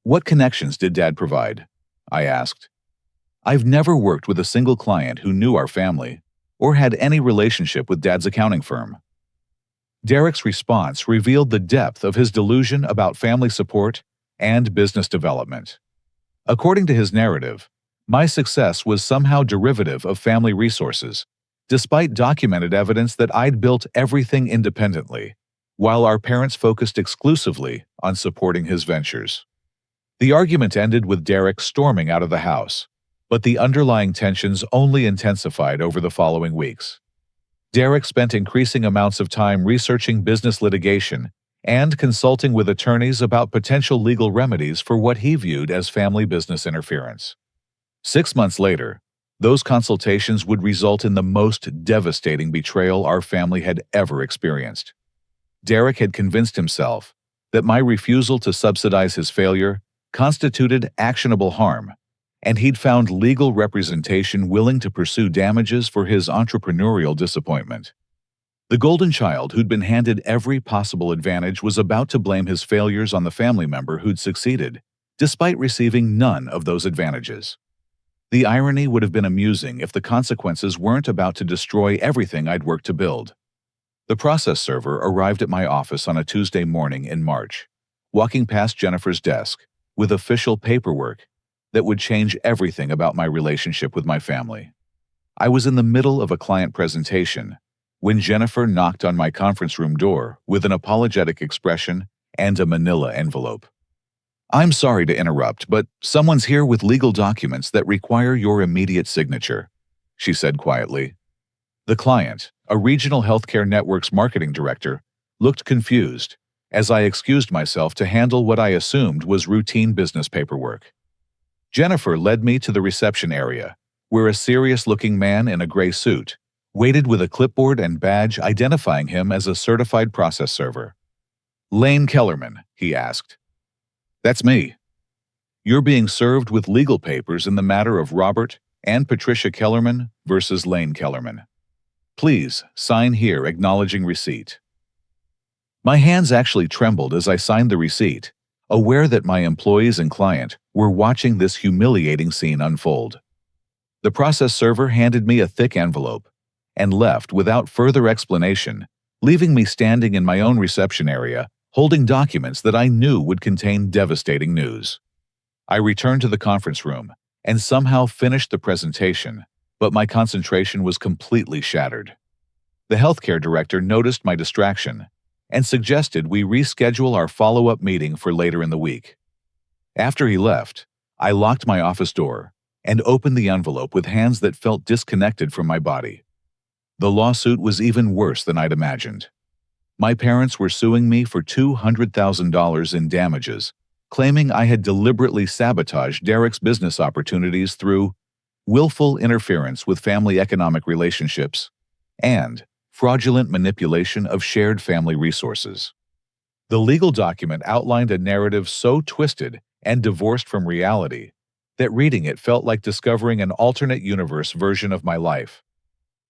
"What connections did Dad provide?" I asked. "I've never worked with a single client who knew our family or had any relationship with Dad's accounting firm." Derek's response revealed the depth of his delusion about family support and business development. According to his narrative, my success was somehow derivative of family resources, despite documented evidence that I'd built everything independently, while our parents focused exclusively on supporting his ventures. The argument ended with Derek storming out of the house, but the underlying tensions only intensified over the following weeks. Derek spent increasing amounts of time researching business litigation and consulting with attorneys about potential legal remedies for what he viewed as family business interference. 6 months later, those consultations would result in the most devastating betrayal our family had ever experienced. Derek had convinced himself that my refusal to subsidize his failure constituted actionable harm, and he'd found legal representation willing to pursue damages for his entrepreneurial disappointment. The golden child who'd been handed every possible advantage was about to blame his failures on the family member who'd succeeded, despite receiving none of those advantages. The irony would have been amusing if the consequences weren't about to destroy everything I'd worked to build. The process server arrived at my office on a Tuesday morning in March, walking past Jennifer's desk with official paperwork that would change everything about my relationship with my family. I was in the middle of a client presentation when Jennifer knocked on my conference room door with an apologetic expression and a manila envelope. "I'm sorry to interrupt, but someone's here with legal documents that require your immediate signature," she said quietly. The client, a regional healthcare network's marketing director, looked confused as I excused myself to handle what I assumed was routine business paperwork. Jennifer led me to the reception area, where a serious-looking man in a gray suit waited with a clipboard and badge identifying him as a certified process server. "Lane Kellerman," he asked. "That's me. You're being served with legal papers in the matter of Robert and Patricia Kellerman versus Lane Kellerman. Please sign here acknowledging receipt." My hands actually trembled as I signed the receipt, aware that my employees and client were watching this humiliating scene unfold. The process server handed me a thick envelope and left without further explanation, leaving me standing in my own reception area, holding documents that I knew would contain devastating news. I returned to the conference room and somehow finished the presentation, but my concentration was completely shattered. The healthcare director noticed my distraction and suggested we reschedule our follow-up meeting for later in the week. After he left, I locked my office door and opened the envelope with hands that felt disconnected from my body. The lawsuit was even worse than I'd imagined. My parents were suing me for $200,000 in damages, claiming I had deliberately sabotaged Derek's business opportunities through willful interference with family economic relationships and fraudulent manipulation of shared family resources. The legal document outlined a narrative so twisted and divorced from reality that reading it felt like discovering an alternate universe version of my life.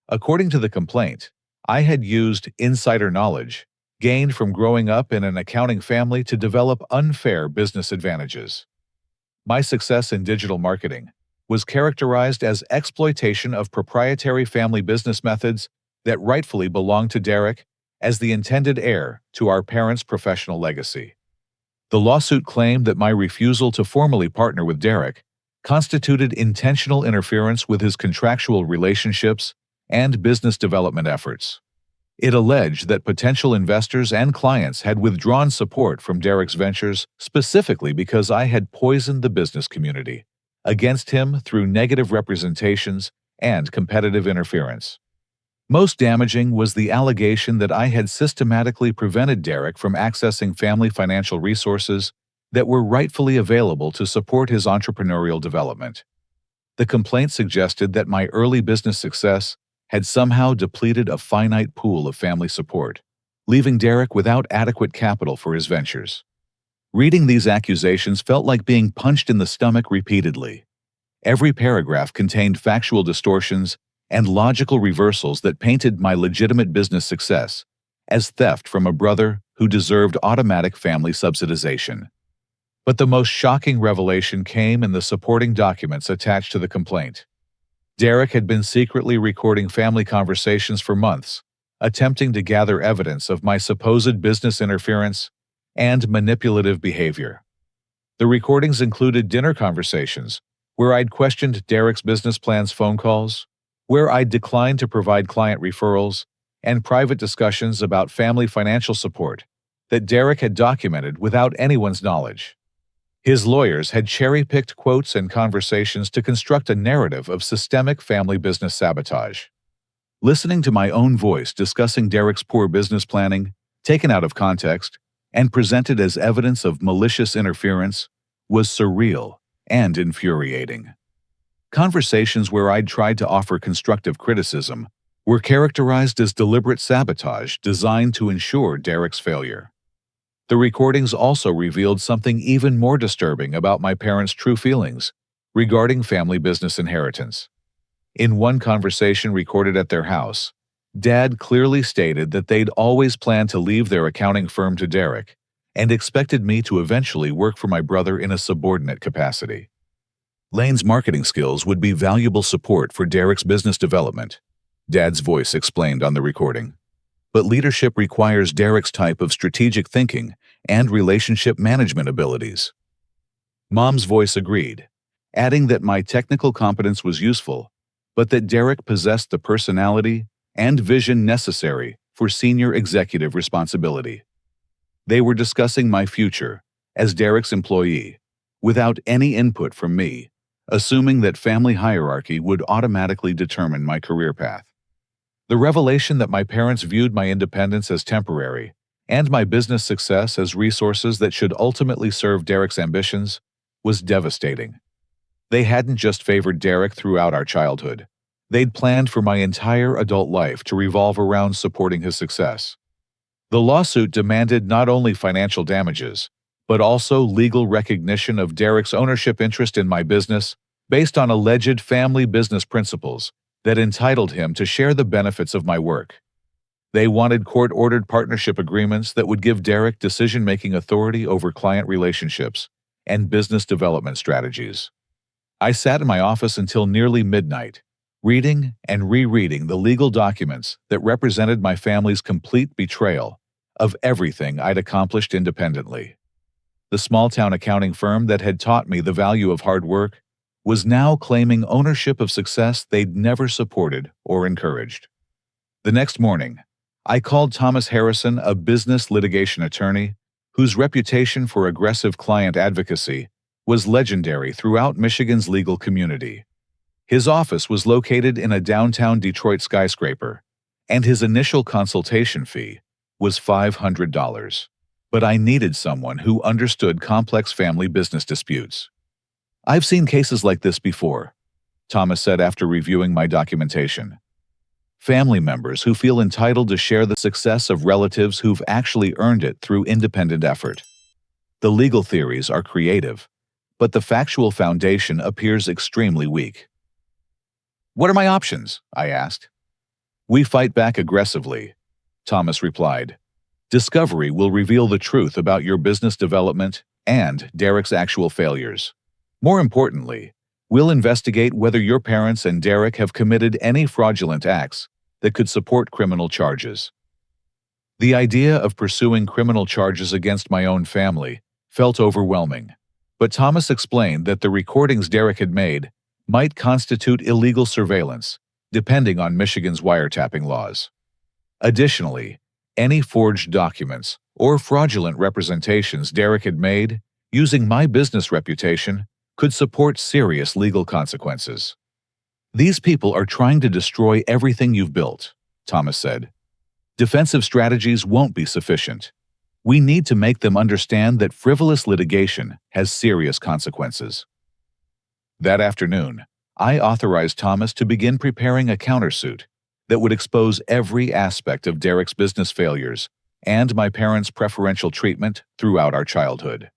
According to the complaint, I had used insider knowledge gained from growing up in an accounting family to develop unfair business advantages. My success in digital marketing was characterized as exploitation of proprietary family business methods that rightfully belonged to Derek as the intended heir to our parents' professional legacy. The lawsuit claimed that my refusal to formally partner with Derek constituted intentional interference with his contractual relationships and business development efforts. It alleged that potential investors and clients had withdrawn support from Derek's ventures specifically because I had poisoned the business community against him through negative representations and competitive interference. Most damaging was the allegation that I had systematically prevented Derek from accessing family financial resources that were rightfully available to support his entrepreneurial development. The complaint suggested that my early business success had somehow depleted a finite pool of family support, leaving Derek without adequate capital for his ventures. Reading these accusations felt like being punched in the stomach repeatedly. Every paragraph contained factual distortions and logical reversals that painted my legitimate business success as theft from a brother who deserved automatic family subsidization. But the most shocking revelation came in the supporting documents attached to the complaint. Derek had been secretly recording family conversations for months, attempting to gather evidence of my supposed business interference and manipulative behavior. The recordings included dinner conversations, where I'd questioned Derek's business plans, phone calls, where I'd declined to provide client referrals, and private discussions about family financial support that Derek had documented without anyone's knowledge. His lawyers had cherry-picked quotes and conversations to construct a narrative of systemic family business sabotage. Listening to my own voice discussing Derek's poor business planning, taken out of context, and presented as evidence of malicious interference, was surreal and infuriating. Conversations where I'd tried to offer constructive criticism were characterized as deliberate sabotage designed to ensure Derek's failure. The recordings also revealed something even more disturbing about my parents' true feelings regarding family business inheritance. In one conversation recorded at their house, Dad clearly stated that they'd always planned to leave their accounting firm to Derek and expected me to eventually work for my brother in a subordinate capacity. Lane's marketing skills would be valuable support for Derek's business development, Dad's voice explained on the recording. But leadership requires Derek's type of strategic thinking and relationship management abilities. Mom's voice agreed, adding that my technical competence was useful, but that Derek possessed the personality and vision necessary for senior executive responsibility. They were discussing my future as Derek's employee without any input from me, assuming that family hierarchy would automatically determine my career path. The revelation that my parents viewed my independence as temporary and my business success as resources that should ultimately serve Derek's ambitions was devastating. They hadn't just favored Derek throughout our childhood. They'd planned for my entire adult life to revolve around supporting his success. The lawsuit demanded not only financial damages, but also legal recognition of Derek's ownership interest in my business based on alleged family business principles that entitled him to share the benefits of my work. They wanted court-ordered partnership agreements that would give Derek decision-making authority over client relationships and business development strategies. I sat in my office until nearly midnight, reading and rereading the legal documents that represented my family's complete betrayal of everything I'd accomplished independently. The small-town accounting firm that had taught me the value of hard work was now claiming ownership of success they'd never supported or encouraged. The next morning, I called Thomas Harrison, a business litigation attorney whose reputation for aggressive client advocacy was legendary throughout Michigan's legal community. His office was located in a downtown Detroit skyscraper, and his initial consultation fee was $500. But I needed someone who understood complex family business disputes. "I've seen cases like this before," Thomas said after reviewing my documentation. Family members who feel entitled to share the success of relatives who've actually earned it through independent effort. The legal theories are creative, but the factual foundation appears extremely weak. "What are my options?" I asked. "We fight back aggressively," Thomas replied. "Discovery will reveal the truth about your business development and Derek's actual failures. More importantly, We'll investigate whether your parents and Derek have committed any fraudulent acts that could support criminal charges. The idea of pursuing criminal charges against my own family felt overwhelming, but Thomas explained that the recordings Derek had made might constitute illegal surveillance, depending on Michigan's wiretapping laws. Additionally, any forged documents or fraudulent representations Derek had made using my business reputation could support serious legal consequences. These people are trying to destroy everything you've built, Thomas said. Defensive strategies won't be sufficient. We need to make them understand that frivolous litigation has serious consequences. That afternoon, I authorized Thomas to begin preparing a countersuit that would expose every aspect of Derek's business failures and my parents' preferential treatment throughout our childhood.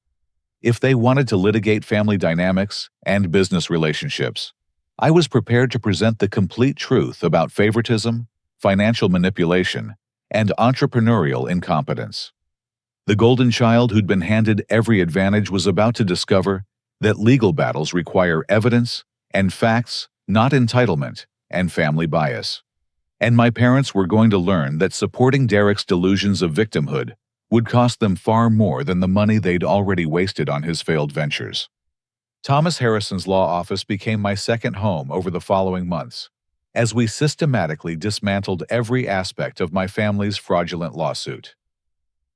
If they wanted to litigate family dynamics and business relationships, I was prepared to present the complete truth about favoritism, financial manipulation, and entrepreneurial incompetence. The golden child who'd been handed every advantage was about to discover that legal battles require evidence and facts, not entitlement and family bias. And my parents were going to learn that supporting Derek's delusions of victimhood would cost them far more than the money they'd already wasted on his failed ventures. Thomas Harrison's law office became my second home over the following months, as we systematically dismantled every aspect of my family's fraudulent lawsuit.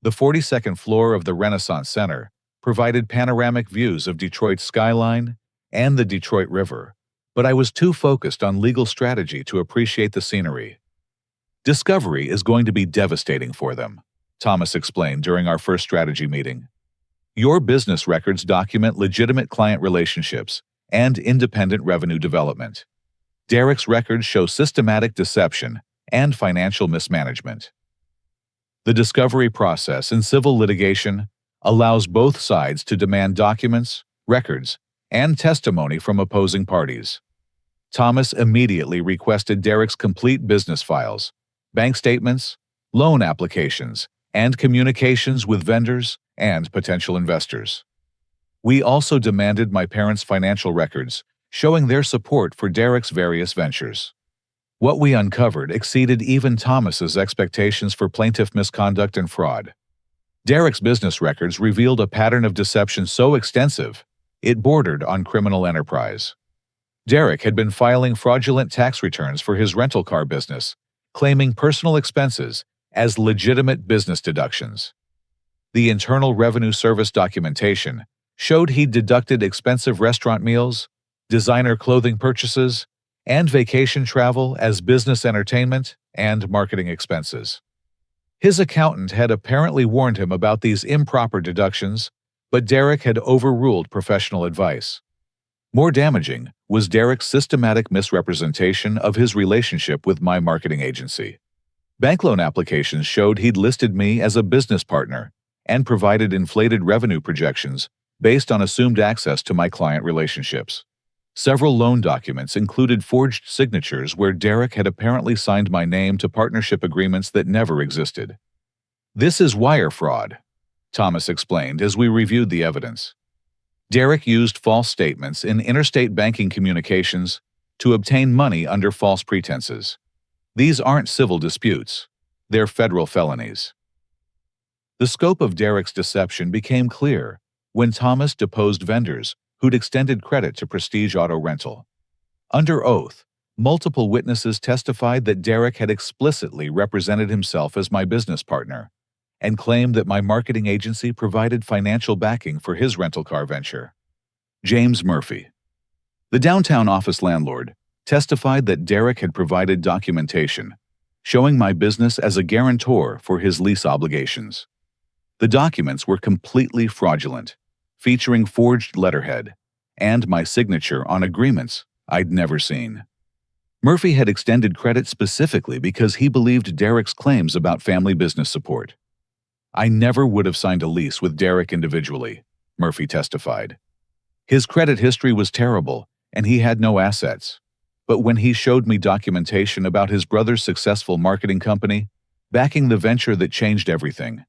The 42nd floor of the Renaissance Center provided panoramic views of Detroit's skyline and the Detroit River, but I was too focused on legal strategy to appreciate the scenery. Discovery is going to be devastating for them, Thomas explained during our first strategy meeting. Your business records document legitimate client relationships and independent revenue development. Derek's records show systematic deception and financial mismanagement. The discovery process in civil litigation allows both sides to demand documents, records, and testimony from opposing parties. Thomas immediately requested Derek's complete business files, bank statements, loan applications, and communications with vendors and potential investors. We also demanded my parents' financial records, showing their support for Derek's various ventures. What we uncovered exceeded even Thomas's expectations for plaintiff misconduct and fraud. Derek's business records revealed a pattern of deception so extensive, it bordered on criminal enterprise. Derek had been filing fraudulent tax returns for his rental car business, claiming personal expenses as legitimate business deductions. The Internal Revenue Service documentation showed he'd deducted expensive restaurant meals, designer clothing purchases, and vacation travel as business entertainment and marketing expenses. His accountant had apparently warned him about these improper deductions, but Derek had overruled professional advice. More damaging was Derek's systematic misrepresentation of his relationship with my marketing agency. Bank loan applications showed he'd listed me as a business partner and provided inflated revenue projections based on assumed access to my client relationships. Several loan documents included forged signatures where Derek had apparently signed my name to partnership agreements that never existed. This is wire fraud, Thomas explained as we reviewed the evidence. Derek used false statements in interstate banking communications to obtain money under false pretenses. These aren't civil disputes, they're federal felonies. The scope of Derek's deception became clear when Thomas deposed vendors who'd extended credit to Prestige Auto Rental. Under oath, multiple witnesses testified that Derek had explicitly represented himself as my business partner and claimed that my marketing agency provided financial backing for his rental car venture. James Murphy, the downtown office landlord, testified that Derek had provided documentation showing my business as a guarantor for his lease obligations. The documents were completely fraudulent, featuring forged letterhead and my signature on agreements I'd never seen. Murphy had extended credit specifically because he believed Derek's claims about family business support. I never would have signed a lease with Derek individually, Murphy testified. His credit history was terrible and he had no assets. But when he showed me documentation about his brother's successful marketing company, backing the venture that changed everything.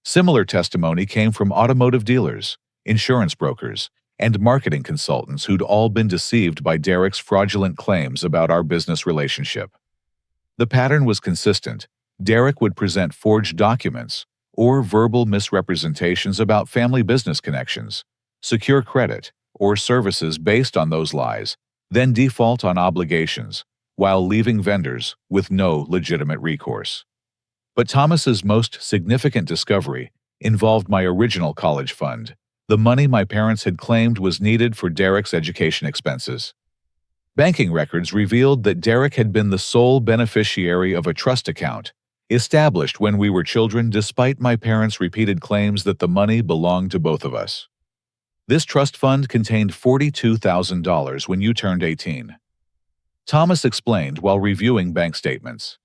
Similar testimony came from automotive dealers, insurance brokers, and marketing consultants who'd all been deceived by Derek's fraudulent claims about our business relationship. The pattern was consistent. Derek would present forged documents or verbal misrepresentations about family business connections, secure credit, or services based on those lies, then default on obligations, while leaving vendors with no legitimate recourse. But Thomas's most significant discovery involved my original college fund, the money my parents had claimed was needed for Derek's education expenses. Banking records revealed that Derek had been the sole beneficiary of a trust account, established when we were children despite my parents' repeated claims that the money belonged to both of us. This trust fund contained $42,000 when you turned 18. Thomas explained while reviewing bank statements.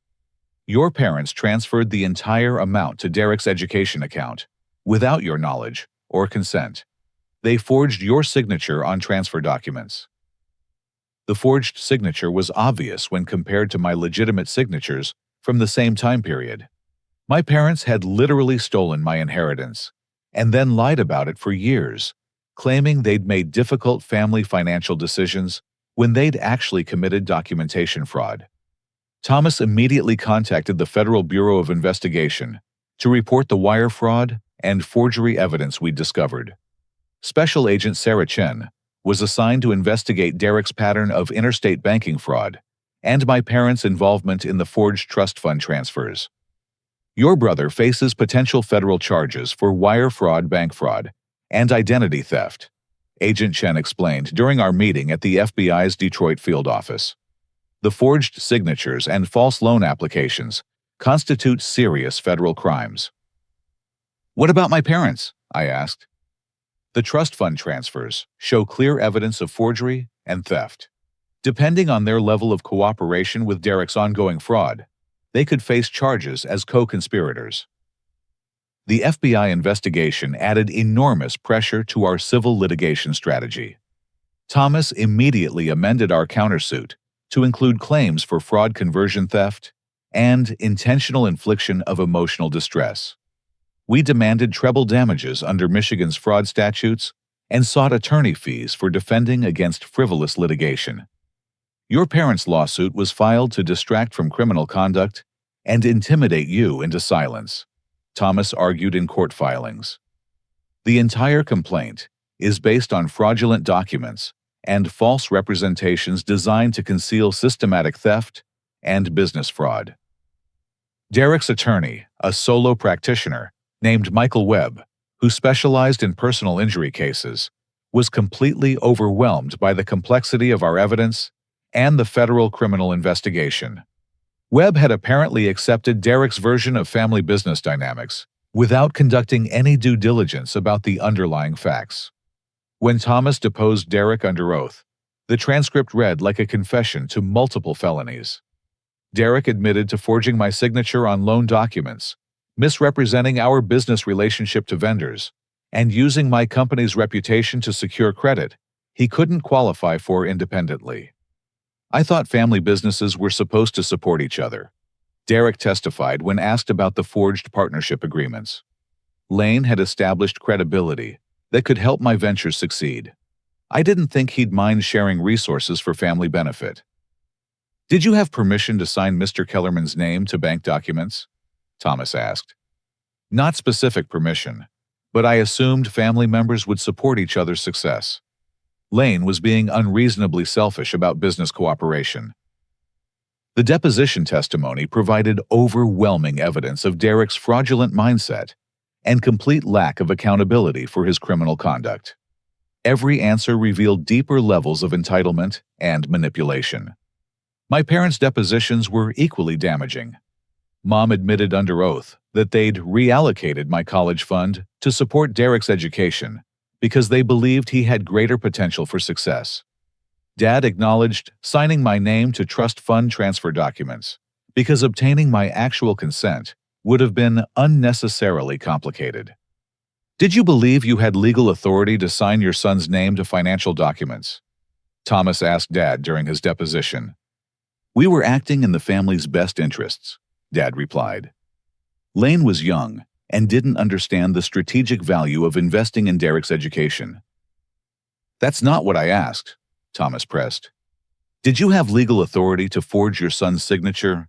Your parents transferred the entire amount to Derek's education account, without your knowledge or consent. They forged your signature on transfer documents. The forged signature was obvious when compared to my legitimate signatures from the same time period. My parents had literally stolen my inheritance, and then lied about it for years, claiming they'd made difficult family financial decisions when they'd actually committed documentation fraud. Thomas immediately contacted the Federal Bureau of Investigation to report the wire fraud and forgery evidence we'd discovered. Special Agent Sarah Chen was assigned to investigate Derek's pattern of interstate banking fraud and my parents' involvement in the forged trust fund transfers. Your brother faces potential federal charges for wire fraud, bank fraud, and identity theft, Agent Chen explained during our meeting at the FBI's Detroit field office. The forged signatures and false loan applications constitute serious federal crimes. What about my parents? I asked. The trust fund transfers show clear evidence of forgery and theft. Depending on their level of cooperation with Derek's ongoing fraud, they could face charges as co-conspirators. The FBI investigation added enormous pressure to our civil litigation strategy. Thomas immediately amended our countersuit to include claims for fraud, conversion theft, and intentional infliction of emotional distress. We demanded treble damages under Michigan's fraud statutes and sought attorney fees for defending against frivolous litigation. Your parents' lawsuit was filed to distract from criminal conduct and intimidate you into silence, Thomas argued in court filings. The entire complaint is based on fraudulent documents and false representations designed to conceal systematic theft and business fraud. Derek's attorney, a solo practitioner named Michael Webb, who specialized in personal injury cases, was completely overwhelmed by the complexity of our evidence and the federal criminal investigation. Webb had apparently accepted Derek's version of family business dynamics without conducting any due diligence about the underlying facts. When Thomas deposed Derek under oath, the transcript read like a confession to multiple felonies. Derek admitted to forging my signature on loan documents, misrepresenting our business relationship to vendors, and using my company's reputation to secure credit he couldn't qualify for independently. I thought family businesses were supposed to support each other, Derek testified when asked about the forged partnership agreements. Lane had established credibility that could help my ventures succeed. I didn't think he'd mind sharing resources for family benefit. Did you have permission to sign Mr. Kellerman's name to bank documents? Thomas asked. Not specific permission, but I assumed family members would support each other's success. Lane was being unreasonably selfish about business cooperation. The deposition testimony provided overwhelming evidence of Derek's fraudulent mindset and complete lack of accountability for his criminal conduct. Every answer revealed deeper levels of entitlement and manipulation. My parents' depositions were equally damaging. Mom admitted under oath that they'd reallocated my college fund to support Derek's education because they believed he had greater potential for success. Dad acknowledged signing my name to trust fund transfer documents because obtaining my actual consent would have been unnecessarily complicated. Did you believe you had legal authority to sign your son's name to financial documents? Thomas asked Dad during his deposition. We were acting in the family's best interests, Dad replied. Lane was young and didn't understand the strategic value of investing in Derek's education. That's not what I asked, Thomas pressed. Did you have legal authority to forge your son's signature?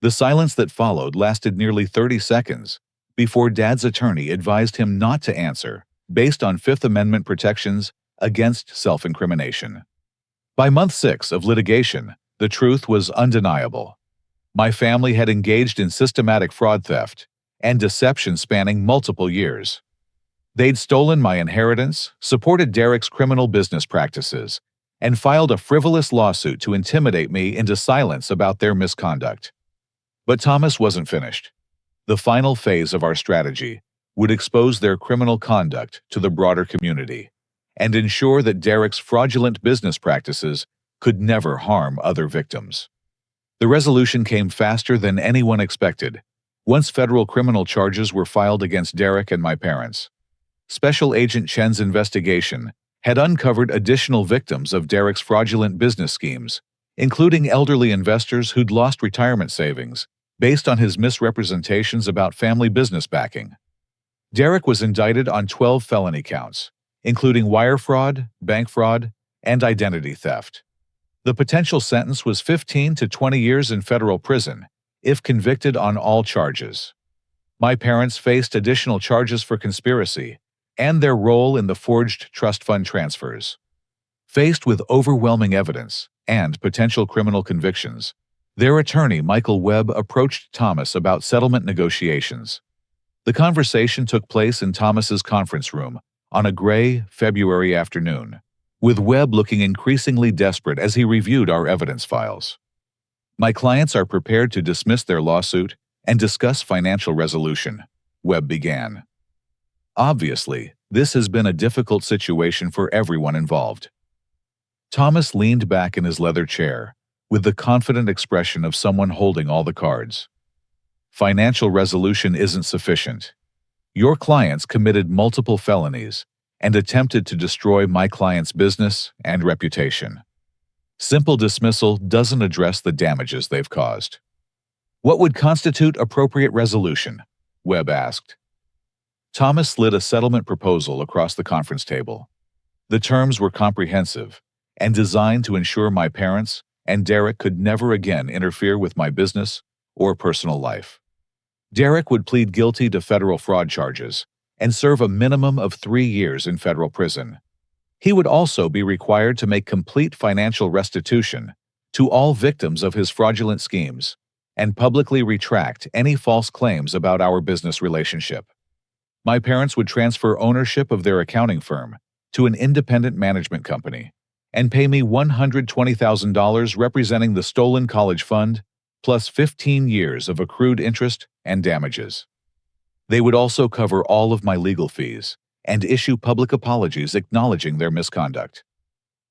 The silence that followed lasted nearly 30 seconds before Dad's attorney advised him not to answer, based on Fifth Amendment protections against self-incrimination. By month 6 of litigation, the truth was undeniable. My family had engaged in systematic fraud theft and deception spanning multiple years. They'd stolen my inheritance, supported Derek's criminal business practices, and filed a frivolous lawsuit to intimidate me into silence about their misconduct. But Thomas wasn't finished. The final phase of our strategy would expose their criminal conduct to the broader community and ensure that Derek's fraudulent business practices could never harm other victims. The resolution came faster than anyone expected, once federal criminal charges were filed against Derek and my parents. Special Agent Chen's investigation had uncovered additional victims of Derek's fraudulent business schemes, including elderly investors who'd lost retirement savings based on his misrepresentations about family business backing. Derek was indicted on 12 felony counts, including wire fraud, bank fraud, and identity theft. The potential sentence was 15 to 20 years in federal prison, if convicted on all charges. My parents faced additional charges for conspiracy and their role in the forged trust fund transfers. Faced with overwhelming evidence and potential criminal convictions, their attorney, Michael Webb, approached Thomas about settlement negotiations. The conversation took place in Thomas's conference room on a gray February afternoon, with Webb looking increasingly desperate as he reviewed our evidence files. My clients are prepared to dismiss their lawsuit and discuss financial resolution, Webb began. Obviously, this has been a difficult situation for everyone involved. Thomas leaned back in his leather chair, with the confident expression of someone holding all the cards. Financial resolution isn't sufficient. Your clients committed multiple felonies and attempted to destroy my client's business and reputation. Simple dismissal doesn't address the damages they've caused. What would constitute appropriate resolution? Webb asked. Thomas slid a settlement proposal across the conference table. The terms were comprehensive and designed to ensure my parents and Derek could never again interfere with my business or personal life. Derek would plead guilty to federal fraud charges and serve a minimum of 3 years in federal prison. He would also be required to make complete financial restitution to all victims of his fraudulent schemes and publicly retract any false claims about our business relationship. My parents would transfer ownership of their accounting firm to an independent management company and pay me $120,000 representing the stolen college fund, plus 15 years of accrued interest and damages. They would also cover all of my legal fees and issue public apologies acknowledging their misconduct.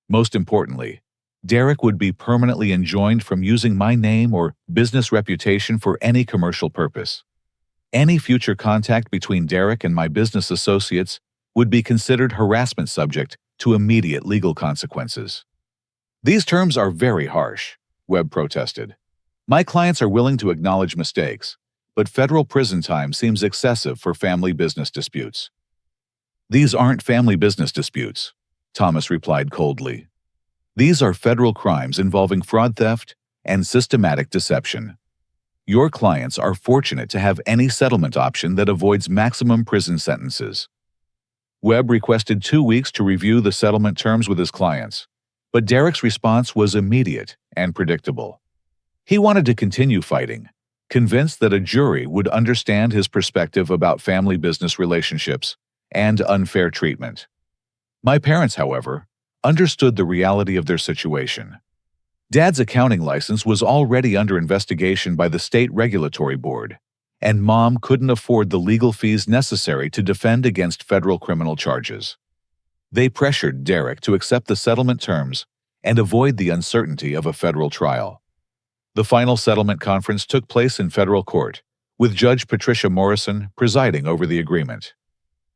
Most importantly, Derek would be permanently enjoined from using my name or business reputation for any commercial purpose. Any future contact between Derek and my business associates would be considered harassment subject to immediate legal consequences. These terms are very harsh, Webb protested. My clients are willing to acknowledge mistakes, but federal prison time seems excessive for family business disputes. These aren't family business disputes, Thomas replied coldly. These are federal crimes involving fraud theft and systematic deception. Your clients are fortunate to have any settlement option that avoids maximum prison sentences. Webb requested 2 weeks to review the settlement terms with his clients, but Derek's response was immediate and predictable. He wanted to continue fighting, convinced that a jury would understand his perspective about family business relationships and unfair treatment. My parents, however, understood the reality of their situation. Dad's accounting license was already under investigation by the state regulatory board, and Mom couldn't afford the legal fees necessary to defend against federal criminal charges. They pressured Derek to accept the settlement terms and avoid the uncertainty of a federal trial. The final settlement conference took place in federal court, with Judge Patricia Morrison presiding over the agreement.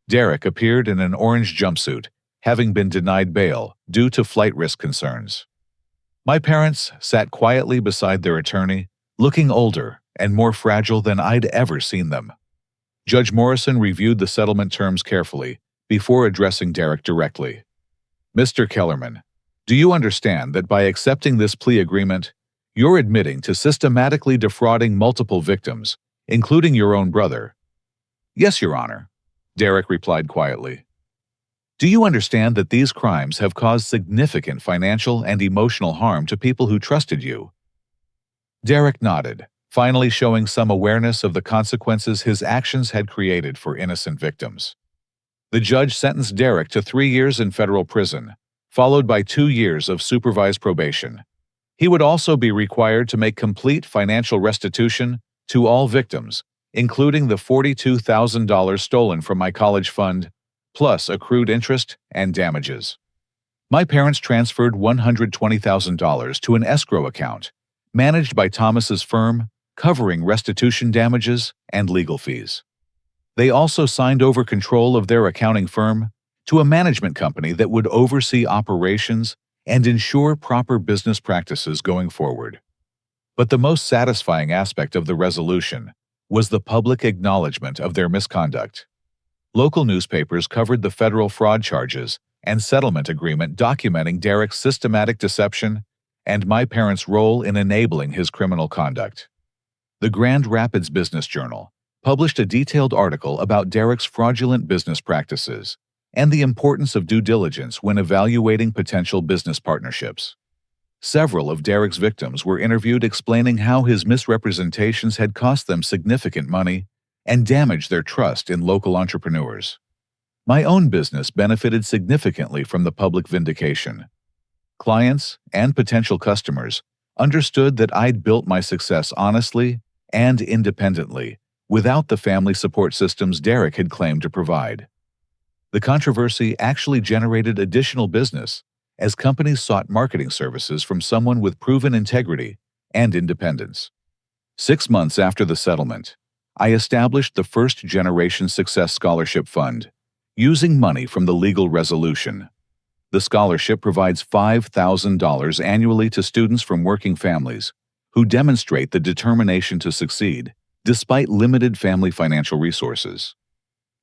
Derek appeared in an orange jumpsuit, having been denied bail due to flight risk concerns. My parents sat quietly beside their attorney, looking older and more fragile than I'd ever seen them. Judge Morrison reviewed the settlement terms carefully before addressing Derek directly. Mr. Kellerman, do you understand that by accepting this plea agreement, you're admitting to systematically defrauding multiple victims, including your own brother? Yes, Your Honor, Derek replied quietly. Do you understand that these crimes have caused significant financial and emotional harm to people who trusted you? Derek nodded, finally showing some awareness of the consequences his actions had created for innocent victims. The judge sentenced Derek to 3 years in federal prison, followed by 2 years of supervised probation. He would also be required to make complete financial restitution to all victims, including the $42,000 stolen from my college fund, plus accrued interest and damages. My parents transferred $120,000 to an escrow account, managed by Thomas's firm, covering restitution damages and legal fees. They also signed over control of their accounting firm to a management company that would oversee operations and ensure proper business practices going forward. But the most satisfying aspect of the resolution was the public acknowledgement of their misconduct. Local newspapers covered the federal fraud charges and settlement agreement documenting Derek's systematic deception and my parents' role in enabling his criminal conduct. The Grand Rapids Business Journal published a detailed article about Derek's fraudulent business practices and the importance of due diligence when evaluating potential business partnerships. Several of Derek's victims were interviewed explaining how his misrepresentations had cost them significant money and damaged their trust in local entrepreneurs. My own business benefited significantly from the public vindication. Clients and potential customers understood that I'd built my success honestly and independently, without the family support systems Derek had claimed to provide. The controversy actually generated additional business as companies sought marketing services from someone with proven integrity and independence. 6 months after the settlement, I established the First Generation Success Scholarship Fund, using money from the legal resolution. The scholarship provides $5,000 annually to students from working families who demonstrate the determination to succeed despite limited family financial resources.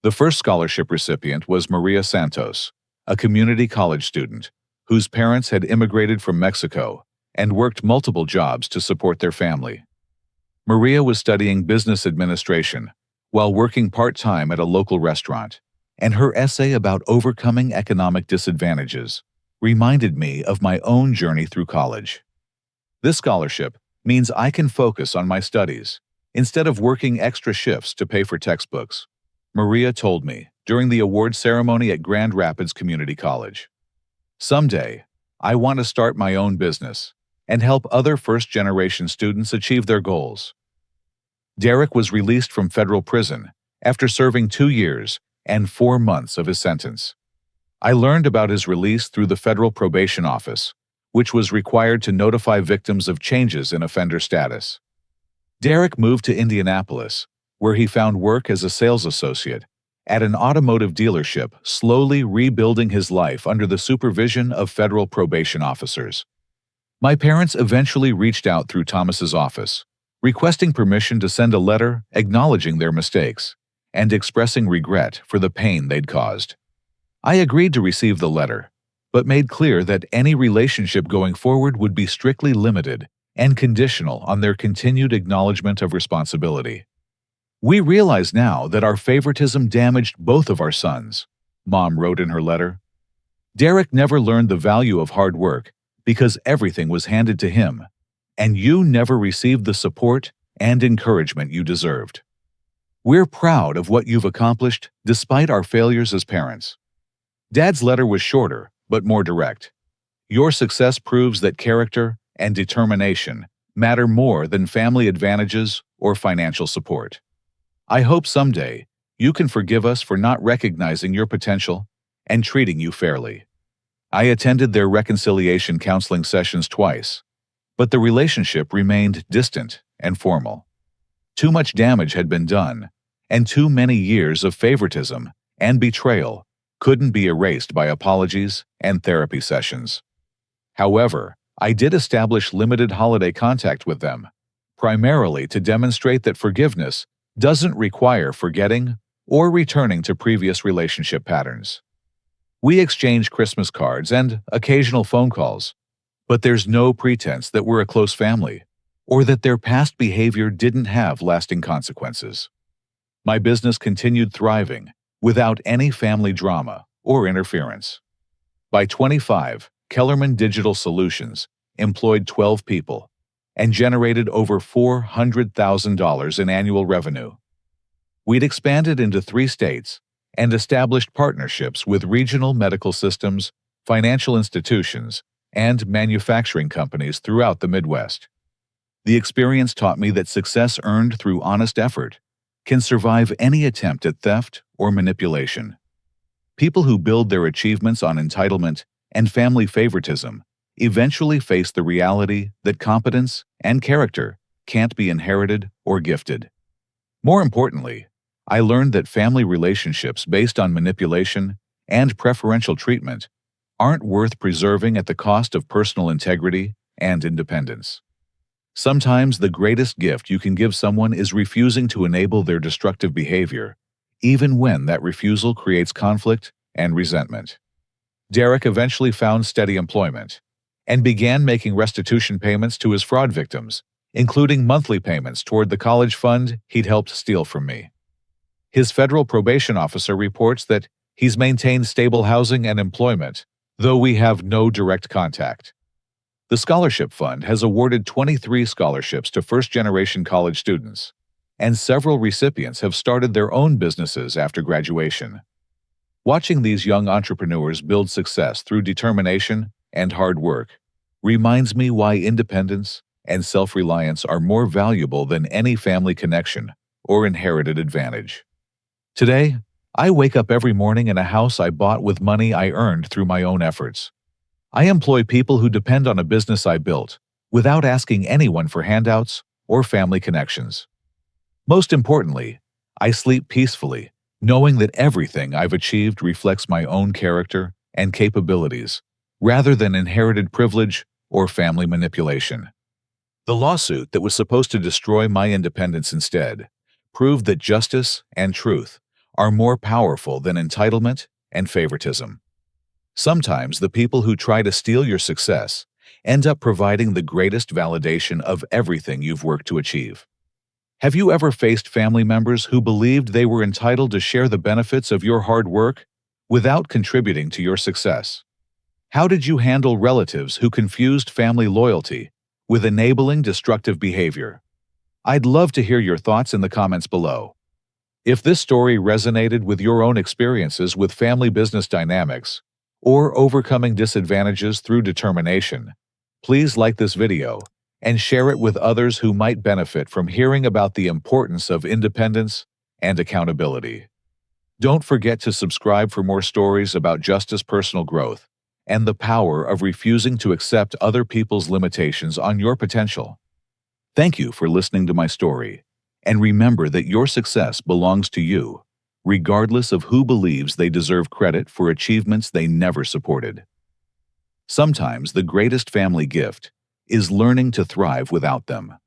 The first scholarship recipient was Maria Santos, a community college student whose parents had immigrated from Mexico and worked multiple jobs to support their family. Maria was studying business administration while working part-time at a local restaurant, and her essay about overcoming economic disadvantages reminded me of my own journey through college. This scholarship means I can focus on my studies instead of working extra shifts to pay for textbooks, Maria told me during the award ceremony at Grand Rapids Community College. Someday, I want to start my own business and help other first-generation students achieve their goals. Derek was released from federal prison after serving 2 years and 4 months of his sentence. I learned about his release through the Federal Probation Office, which was required to notify victims of changes in offender status. Derek moved to Indianapolis, where he found work as a sales associate at an automotive dealership, slowly rebuilding his life under the supervision of federal probation officers. My parents eventually reached out through Thomas's office, requesting permission to send a letter acknowledging their mistakes and expressing regret for the pain they'd caused. I agreed to receive the letter, but made clear that any relationship going forward would be strictly limited and conditional on their continued acknowledgement of responsibility. We realize now that our favoritism damaged both of our sons, Mom wrote in her letter. Derek never learned the value of hard work because everything was handed to him, and you never received the support and encouragement you deserved. We're proud of what you've accomplished despite our failures as parents. Dad's letter was shorter, but more direct. Your success proves that character and determination matter more than family advantages or financial support. I hope someday you can forgive us for not recognizing your potential and treating you fairly. I attended their reconciliation counseling sessions twice, but the relationship remained distant and formal. Too much damage had been done, and too many years of favoritism and betrayal couldn't be erased by apologies and therapy sessions. However, I did establish limited holiday contact with them, primarily to demonstrate that forgiveness doesn't require forgetting or returning to previous relationship patterns. We exchange Christmas cards and occasional phone calls, but there's no pretense that we're a close family or that their past behavior didn't have lasting consequences. My business continued thriving without any family drama or interference. By 25, Kellerman Digital Solutions employed 12 people and generated over $400,000 in annual revenue. We'd expanded into 3 states and established partnerships with regional medical systems, financial institutions, and manufacturing companies throughout the Midwest. The experience taught me that success earned through honest effort can survive any attempt at theft or manipulation. People who build their achievements on entitlement and family favoritism eventually face the reality that competence and character can't be inherited or gifted. More importantly, I learned that family relationships based on manipulation and preferential treatment aren't worth preserving at the cost of personal integrity and independence. Sometimes the greatest gift you can give someone is refusing to enable their destructive behavior, even when that refusal creates conflict and resentment. Derek eventually found steady employment and began making restitution payments to his fraud victims, including monthly payments toward the college fund he'd helped steal from me. His federal probation officer reports that he's maintained stable housing and employment, though we have no direct contact. The scholarship fund has awarded 23 scholarships to first-generation college students, and several recipients have started their own businesses after graduation. Watching these young entrepreneurs build success through determination and hard work reminds me why independence and self-reliance are more valuable than any family connection or inherited advantage. Today, I wake up every morning in a house I bought with money I earned through my own efforts. I employ people who depend on a business I built without asking anyone for handouts or family connections. Most importantly, I sleep peacefully, knowing that everything I've achieved reflects my own character and capabilities, rather than inherited privilege or family manipulation. The lawsuit that was supposed to destroy my independence instead proved that justice and truth are more powerful than entitlement and favoritism. Sometimes the people who try to steal your success end up providing the greatest validation of everything you've worked to achieve. Have you ever faced family members who believed they were entitled to share the benefits of your hard work without contributing to your success? How did you handle relatives who confused family loyalty with enabling destructive behavior? I'd love to hear your thoughts in the comments below. If this story resonated with your own experiences with family business dynamics or overcoming disadvantages through determination, please like this video and share it with others who might benefit from hearing about the importance of independence and accountability. Don't forget to subscribe for more stories about justice, personal growth, and the power of refusing to accept other people's limitations on your potential. Thank you for listening to my story, and remember that your success belongs to you, regardless of who believes they deserve credit for achievements they never supported. Sometimes the greatest family gift is learning to thrive without them.